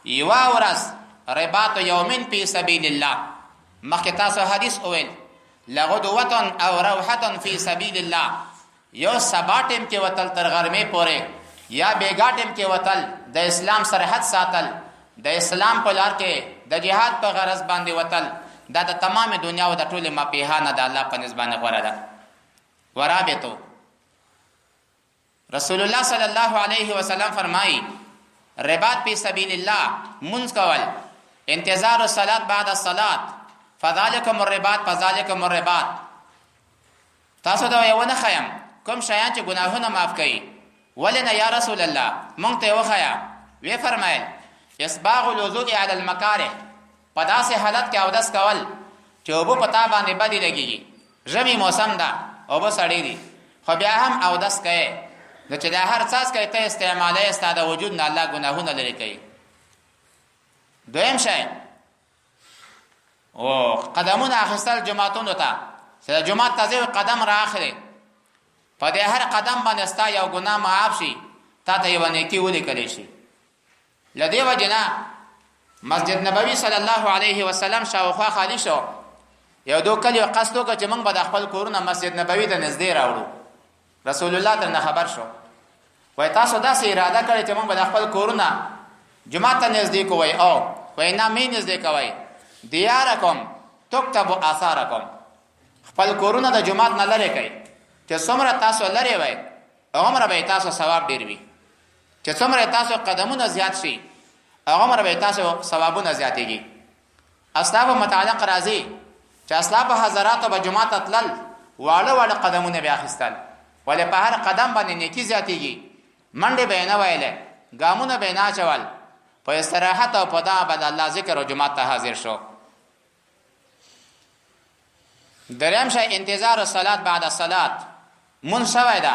یو ورځ رباط یوم فی سبیل الله. مخکې تاسو حدیث اویل لغدوه او روحه فی سبیل الله، یو سبا ټیم کې وتل تر غرمې پورې یا بیګا ټیم کې وتل د اسلام سرحد ساتل، د اسلام په لار کې د جهاد په غرض باندې وتل، دا د تمام دنیا او د ټول ماپیهانه د الله په نسبانه غوړه ده. ورابطو رسول الله صلی الله علیه وسلم فرمایي رباط فی سبیل الله، منځ کول، انتظار الصلاة بعد الصلاة، فذلکم الرباط فذلکم الرباط. تاسو دا یو نه خیم کوم شیان چې ګناهونه معاف کوي، ولنه یا رسول الله مونږ ته وخیا. وی فرمایل اسباغ الوضوء علی المکاره، په داسې حالت کې اودس کول چې اوبه په تا باندې بدې لګېږي، ژمي موسم ده اوبه سړې دي، خو بیا هم اودس کوي، نو چې دا هر څاڅکی ته استعمالی ستا د وجود نه الله ګناهونه لرې کوي. دویم شی او قدمونه اخیستل جماعتونو ته، چې د جماعت ته ځې قدم را اخلې، په دې هر قدم باندې ستا یو ګناه معاف شي، تا ته یوه نیکي ولیکلی شي. له دې وجې نه مسجد نبوي صلی الله علیه وسلم شاوخوا خالی شو، یو دو کل یو قصد وکړه چې موږ به د خپل کورونه مسجد نبوي ته نږدې راوړو. رسول الله ترنه خبر شو، وای تاسو داسې اراده کړې چې موږ به د خپل کورونه جماعت ته نږدې کوئ، او وای نه مې نږدې کوئ، دیارکم تکتب آثارکم، خپل کورونه د جماعت نه لرې کوئ، چې څومره تاسو لرې وئ هغومره به تاسو ثواب ډېر وي، چې څومره تاسو قدمونه زیات شي هغومره به تاسو ثوابونه زیاتېږي. اسلافو متعلق راځي چې اسلافو حضراتو به جماعت ته تلل، واړه واړه قدمونه به اخیستل، ولې په هر قدم باندې نیکي زیاتېږي، منډې به یې نه ویلې، ګامونه به یې نه اچول، په استراحت او په دعا به د الله ذکر او جماعت ته حاضر شو. دریم شی انتظار الصلاة بعد الصلاة، مونځ شوی ده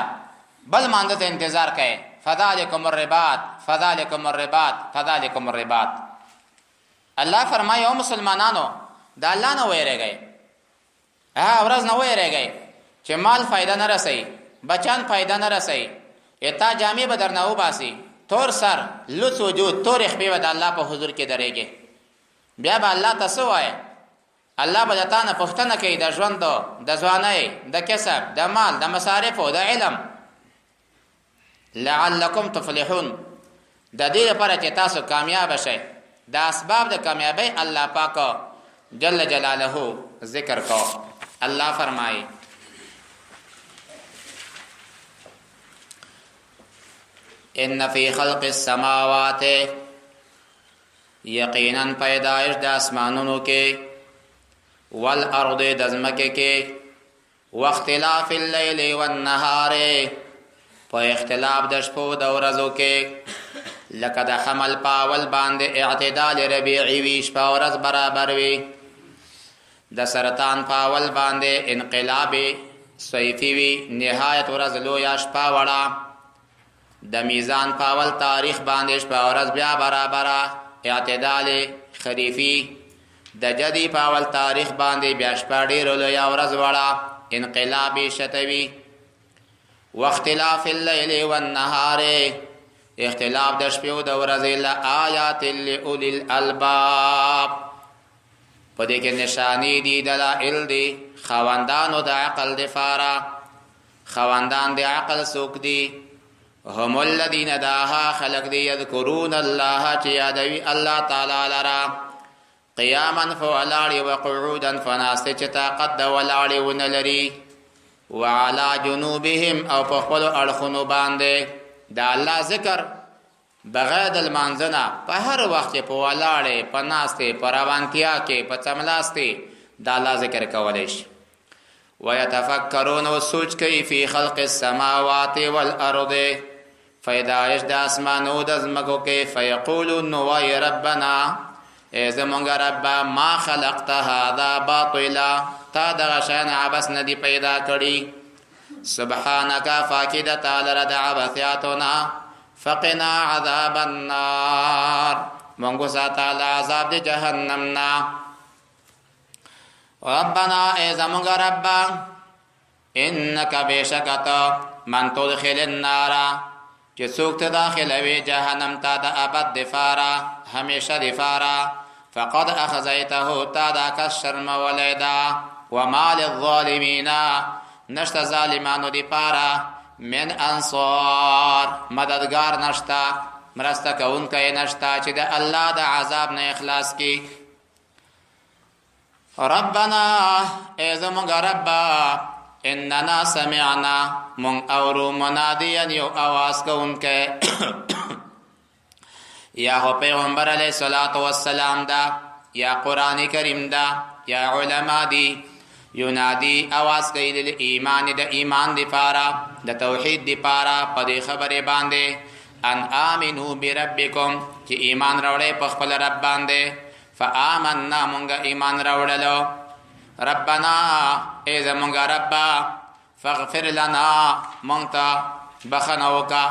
بل مانځه ته انتظار کوي، فذلکم الرباط فذلکم الرباط فذلکم الرباط. الله فرمایي او مسلمانانو د الله نه ویریږئ، هغه ورځ نه ویریږئ چې مال فایده نه رسوي، بچان فایده نه رسوي، اتا جامې به درنه وباسي، تور سر لوڅ وجود تور خپې به د الله په حضور کې درېږي، بیا به الله ته څه وایي؟ الله به د تا نه پوښتنه کوي د ژوندو، د ځوانۍ، د کسب، د مال، د مصارفو، د علم. لعلکم تفلحون، د دې لپاره چې تاسو کامیاب شئ، د اسباب د کامیابی الله پاک جل جلاله ذکر کو. الله فرمایي ان فی خلق السماوات، یقینا پیدایش د اسمانونو کې، والارض د ځمکې کې، واختلاف اللیل والنهار، په اختلاف د شپو د ورځو کې، لکه د حمل پاول باندې اعتدال ربیعي وي، شپه ورځ برابر وي، د سرطان پاول باندې انقلاب صیفي وي، نهایت ورځ لویه شپه وړه، د میزان پاول تاریخ باندې شپه ورځ بیا برابره اعتدال خریفي، د جدي پاول تاریخ باندې بیا شپه ډېره لویه ورځ وړه انقلاب شتوي. واختلاف اللیل والنهار، اختلاف د شپې او د ورځې لآیات لأولی الالباب، په دې کې نشانې دي، دلایل دي خاوندانو د عقل دپاره. خاوندان د عقل څوک دي؟ هم الذین داها خلق دی یذکرون الله چې یادوي الله تعالی لرا، قیاما فولاړي وقعودا فناسته چې طاقت د ولاړې ونه لري، وعلى جنوبهم او په خپلو اړخونو باندې د الله ذکر بغیر د لمانځنه په هر وخت په ولاړې، په ناستې، په روانتیا کې، په څملاستې د الله ذکر کولی شي. ويتفکرون و سوچ کوي فی خلق السماوات والارض، پیدایش د اسمانو د ځمکو کې، فیقولون نو وای ربنا ای زمونږ رب ما خلقت هذا باطلا، تا دغه شیان عبث نه دي پیدا کړي، سبحانک پاکي د تعالی را د عبثیاتونه، فقنا عذاب النار مونږ ساته له عذاب د جهنم نه. ربنا ای زمونږ رب انک بشکت من تدخل النار، چې څوک ته داخلوي جهنم ته د ابد دفاره، همیشه دفاره، فقد اخذیته تا دا کس شرم ولیدا وما للظالمین نشتا ظالمانو دی پارا من انصار مددگار نشتا مرسته کوونکی نشتا چې د الله د عذاب نه اخلاص کی. ربنا ای زمونږ ربا اننا سمعنا مونږ اورو منادیا یو आवाज کوونکی یا هو پیغمبر علیه الصلاۃ والسلام دا یا قران کریم دا یا علما دی ینادی आवाज کوي د ایمان د ایمان دی پارا د توحید دی پارا په دې خبره باندې ان امنو بربکم چې ایمان راوړې په خپل رب باندې فآمنا مونږ ایمان راوړلو. ربنا ای زمونږ رب فاغفر لنا مونږ ته بخنه وکا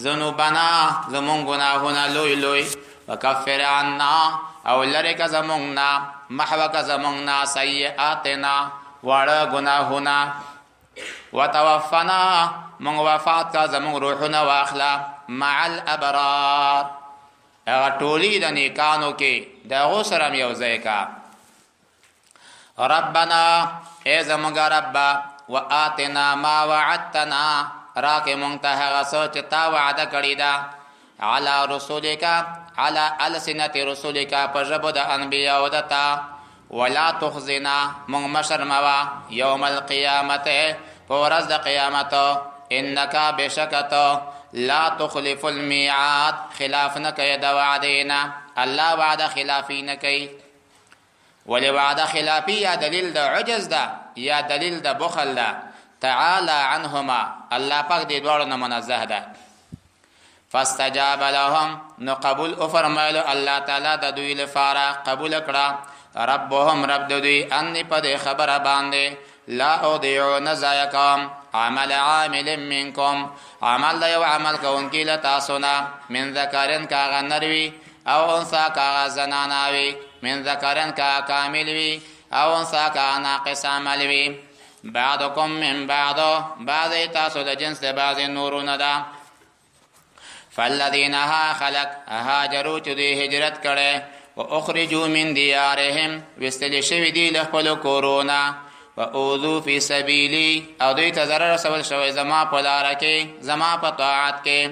ذنوبنا زمونږ ګناهونه لوی لوی وکفر عنا او لری کا زمونږ محو کا زمونږ سیئاتنا واړه ګناهونه وتوفنا مونږ وفات کا زمونږ روحونه واخلا مع الابرار اغا ټولی د نیکانو کې دغه سره یو ځای کا. ربنا ای زمونږ رب وآتنا ما وعدتنا راکې مونږ ته هغه څه چې تا وعده کړې ده علی رسولک علی السنت رسولک په ژبو د انبیاء دتا ولا تخزنا مونږ مشرموا یوم القیامت په ورځ د قیامت انک بشکت لا تخلف المیعاد خلاف نه کوي د وعدینا الله وعده خلافی نه کوي. ولی وعده خلافی یا دلیل د عجز ده یا دلیل د بخل ده. تعالی عنهما الله پاک دې دواړو نه منزه ده. فاستجاب لهم نو قبول او فرمایلو الله تعالی د دوی لپاره قبول کړه ربهم رب دوی ان په خبره باندې لا اضيع نزايكم عمل عامل منكم عمل یو عمل کوونکی له تاسو نه من ذکرن کا غنروي او انثى کا زناناوي من ذکرن کا کامل وي او انثى کا ناقص عمل وي بعضكم من بعض تاسو د جنس بعض نورونه ده. فالذين خلق هاجروا چې هجرت کړي واخرجوا من ديارهم وستل شوی دی له خپل کورونا واوذوا في سبيلي او دوی ته ضرر رسول شوی زما په لار کې زما په طاعت کې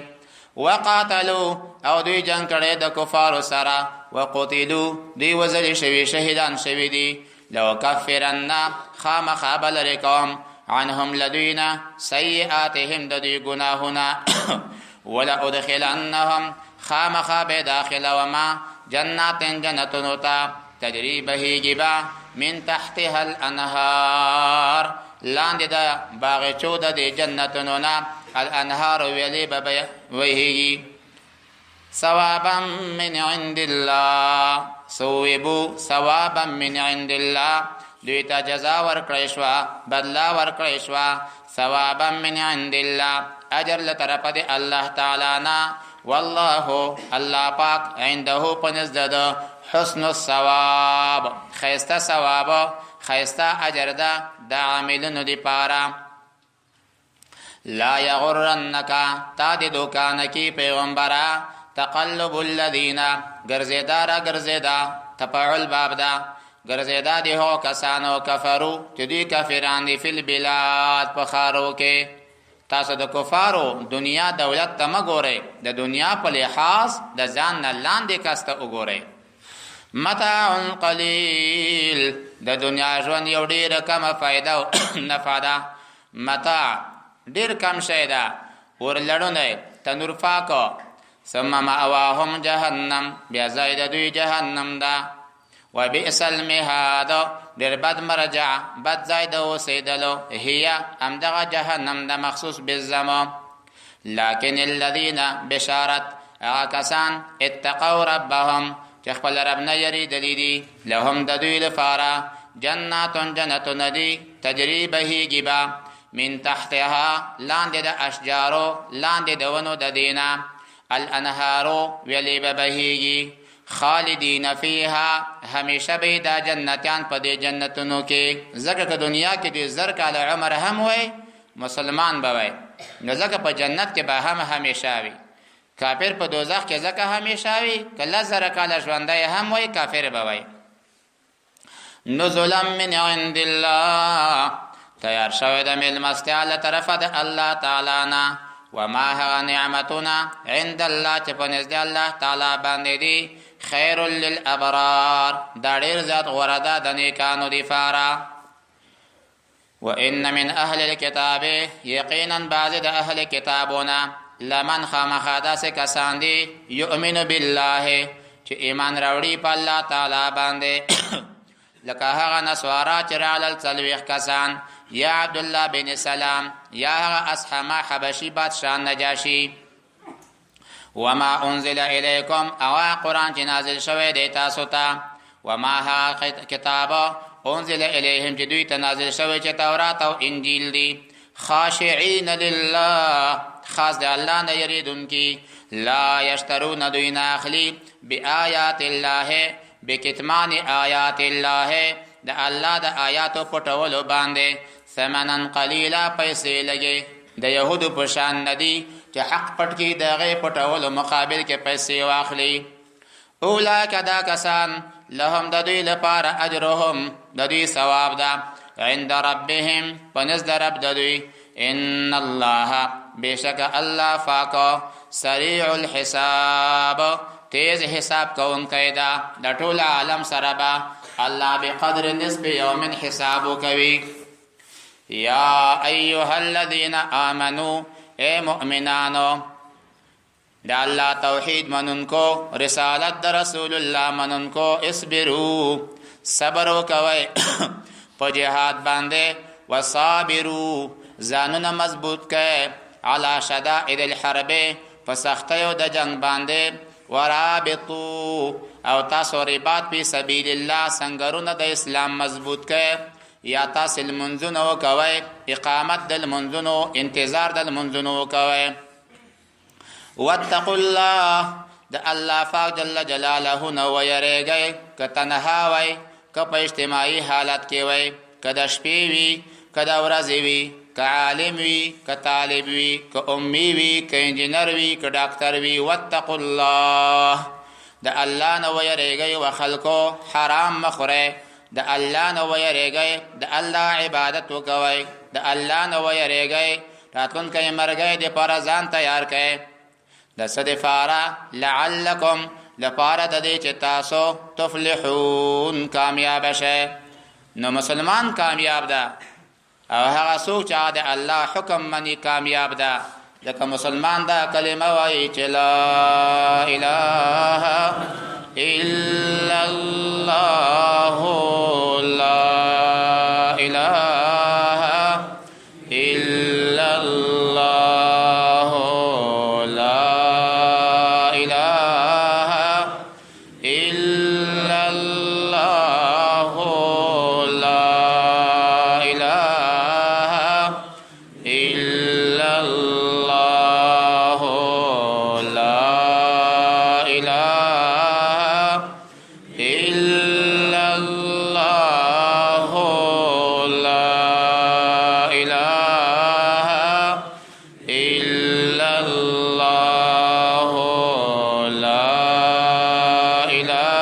وقاتلوا او دوی جنگ کړي د کفارو سره وقتلوا دوی وزل شوی شهیدان شوی دي لو کفرن خامخابل رکم عنهم لدینا سیئاتهم د دوی گناهونه ولا ادخلنهم خامخاب داخل وما جنات جنتون تا تجری بهیږي با من تحتها الانهار لاندې د باغچو د جنتونو نه الانهار ویلې به وهیږي ثوابا من عند الله ثوابو ثوابا من عند الله دوی ته جزا ورکړی شوه بدلا ورکړی شوه ثوابا من عند الله اجر لطرف د الله تعالی نه والله الله پاک عنده پنزد حسن الثواب خیسته ثواب خیسته اجر ده د عاملونو دی پاره. لا یغرنک تا دی دوکان کی پیغمبره تقلب الذین ګرځیدا تفاعل باب ده ګرځیدا دی هو کسانو کفرو چې دوی کافران دي فی البلاد په خارو کې. تاسو د کفارو دنیا دولت ته مګورئ د دنیا په لحاظ د ځان نه لاندې کسته وګورئ. متاع قلیل د دنیا ژوند یو ډیره کمه فایده او نفع ده. متاع ډیر کم شی ده ورلړونه تنور فاکو ثم مأواهم جهنم بیا ځای د دوی جهنم ده. وبئس المهاد ډیر بد مرجع بد ځای د اوسېدلو هي همدغه جهنم ده مخصوص بالزما. لكن الذين بشارت هغه کسان اتقوا ربهم چې خپل رب نه یریدلی دي لهم د دوی لپاره جناتون جنتون دي تجری بهیږي به من تحتها لاندې د اشجارو لاندې د ونو د دینه الانهارو ویلی به بهیږي خالدین فیها همیشه به دا جنتیان په دې جنتونو کې. ځکه که دنیا کې دې زر کاله عمر هم وای مسلمان به وای نو ځکه په جنت کې به هم همیشه وي. کافر په دوزخ کې ځکه همیشه وي کله زره کاله ژوندی هم وي کافر به وي نزلا من عند الله تیار شوی د میلمستیا له طرفه د الله تعالی نه وما هغه نعمتونه عند الله چې په نزد الله تعالی باندې دي خیر للابرار دا ډېر زیات غوره ده د نیکانو دپاره وان من اهل الكتاب یقینا بعض د اهل کتابونه لمن خامخا داسې کسان دي یؤمن بالله چې ایمان راوړي په الله تعالی باندې لکه هغه نسوارا چې راغلل څلوېښت کسان یا عبدالله بن سلام یا هغه اصحما حبشي بادشاه نجاشي وما انزل الیکم او قرآن چې نازل شوی دی تاسو ته وما هغه کتاب انزل الیهم چې دوی ته نازل شوی چې تورات او انجیل دی خاشعین لله خاص د الله نه یریدونکي لا یشترون دوی نه اخلي بآیات الله بکتمان آیات الله د الله د آیاتو پټولو باندې ثمنا قلیلا پیسې لګي د یهودو په شان ندي چې حق پټ کی دغه پټولو مقابل کې پیسې واخلي اولئک دا کسان لهم د دوی لپاره اجرهم د دوی ثواب ده عند ربهم پنځ د رب د دوی ان الله بشک الله فاق سریع الحساب تیز حساب کوونکی ده د ټول عالم سره به الله بقدر نسب یوم حساب کوي یا ایها الذین آمنوا اے مؤمنانو د الله توحید منونکو رسالت د رسول الله منونکو اصبروا صبر وکوي په جهاد باندې وصابروا ځانونه مضبوط کړئ علی شدائد الحرب په سختیو د جنگ باندې ورابطو او تاسو رباط په سبیل الله سنگرونه د اسلام مضبوط کړئ یا تاسو المنځونه وکوي اقامت د المنځونو انتظار د المنځونو وکوي واتقوا الله د الله پاک جل جلاله نو ويریږئ که تنها وئ که په اجتماعي حالت کې وئ که د شپې وي که د ورځې وي که عالم وي که طالب وي که امي وي که انجینر وي که ډاکټر وي واتقوا الله د الله نه ویریږئ و خلکو حرام مخورئ د الله نه ویریږئ د الله عبادت وکوئ د الله نه ویریږئ راتلونکی مرګی دپاره ځان تیار کړئ د څه دپاره لعلکم لپاره د دې چې تاسو تفلحون کامیاب شئ نو مسلمان کامیاب ده او هغه څوک چې د الله حکم مني کامیاب ده لکه مسلمان دا کلمه وایي چې لا اله الا الله لا اله الا الله لا اله الا الله لا اله الا الله لا اله الا الله لا اله الا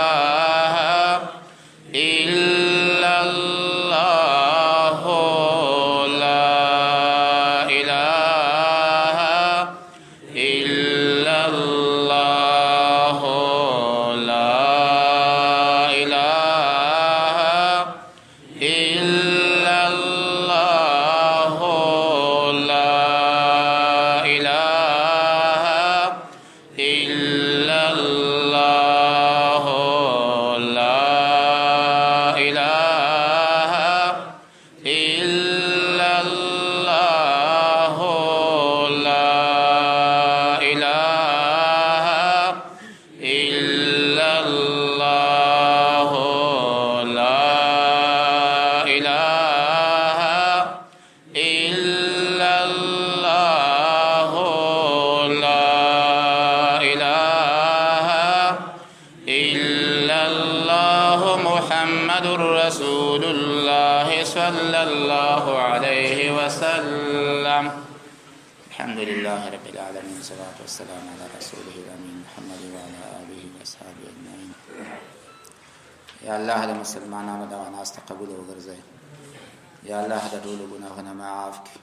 الله لا اله الا الله لا اله الا الله لا اله الا الله لا اله الا الله لا اله الا الله لا اله الا الله لا اله الا الله لا اله الا الله محمد رسول الله صلى الله عليه وسلم الحمد لله رب العالمين والصلاة والسلام على رسوله الأمين محمد وعلى آله وأصحابه أجمعين. یا الله د مسلمانانو دغه ناس ته قبول وګرځي. یا الله د ټولو ګناهونه معاف کړي.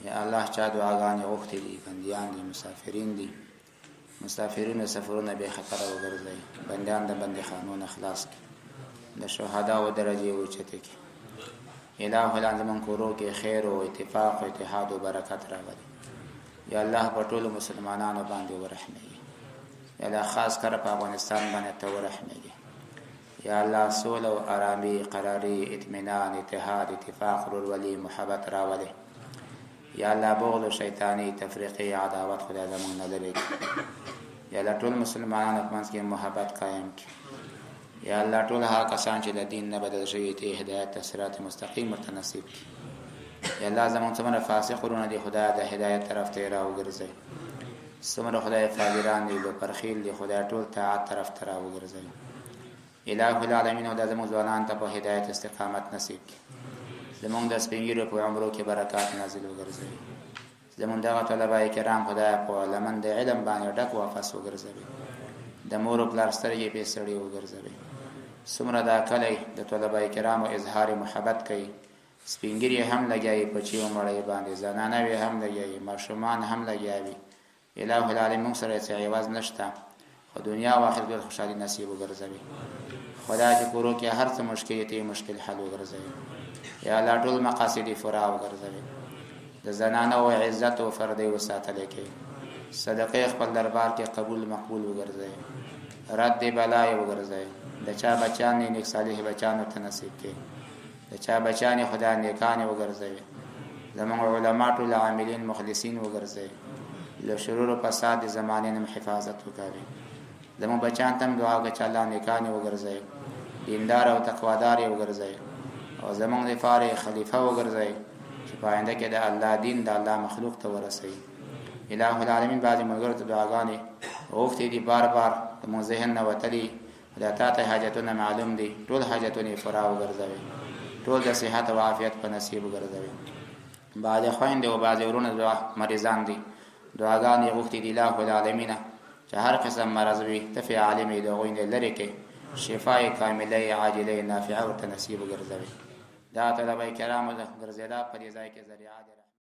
یا الله چا دعاګانې غوښتې دي، بندیان دي، مسافرین سفرونه به خطر وګرځي، بندیان د بندیخانو خلاص کړي، د شهدا و درجه اوچته کړي. الہ العالمین کورو کې خیر او اتفاق او اتحاد او برکت راوړي. یا الله په ټولو مسلمانانو باندې ورحمېږي. یا الله خاص کر په افغانستان باندې ته ورحمېږي. یا الله صلح او آرامي، قراري، اطمینان، اتحاد، اتفاق، ورولي، محبت راوړي. یا الله بغض او شیطانی، تفریقی، عداوت خدای زموږ نه لري. یا الله ټول مسلمانانو په منځ کې محبت قائم کړي. یا الله ټول هغه کسان چې د دین نه بدل شوي ته هدایت صراط مستقیم ورته نصیب کړي. یا الله زموږ څومره فاسقون دي خدای د هدایت طرف ته راوګرځي. څومره خدای فاجران دي بپرخیل دي خدای ټول طاعت طرف ته راوګرځي. الہ العالمین او د زموږ ځوانان ته په هدایت استقامت نصیب کړي. زموږ د سپینګیرو په عمرو کې برکات نازل وګرځي. زموږ دغه طلبه کرام خدای په لمن د علم باندې ډک واپس وګرځي. د مور او پلار سترګې په سړی وګرځي. څومره دا کلی د طلبه کرامو اظهار محبت کوي. سپینګری هم لګیایي، پچیو مړی باندې زنانه وی هم لګیایي، ماشومان هم لګیایي. الہ العالمین سره څه عوض نشته. په دنیا او آخرت کې خوشحالي نصیب وګرځوي. خدای دې کورو کې هر څه مشکل ته مشکل حل وګرځوي. یا الله ټول مقاصد فرا وګرځوي. د زنانه او عزت او فردي وساتل کې صدقې خپل دربار کې قبول مقبول وګرځوي. رد بلای وګرځوي. د چا بچان نیک صالح بچانو ته نصیب کړي. د چا بچان خدای نیکان وګرځوي. زموږ علما ټول عاملین مخلصین وګرځوي. له شرور او فساد زمانه نه حفاظت وکړي. زموږ بچان تم دعا وکړي چې الله نیکان وګرځوي، دیندار او تقوادار وګرځوي، او زموږ لپاره خلیفہ وګرځوي چې پاینده کې د الله دین د الله مخلوق ته ورسوي. الہ العالمین بعض ملګرو ته دعاګانې غوښتې دي، بار بار د مو ذهن نه وتلي. دا ته حاجتونه معلوم دي، ټول حاجتونه فرا وګرځوي. ټول د صحت او عافیت په نصیب وګرځوي. بعض خويندې او بعض ورونه مریضان دي، دعاګانې غوښتې دي الہ العالمین چې هر قسم مرض وي تفي عالمي د غوینې لري کې شفای کامله عاجله نافعه او نصیب وګرځوي. دا طلبه کرامو د ګرځیدا په دې ځای کې ذریعہ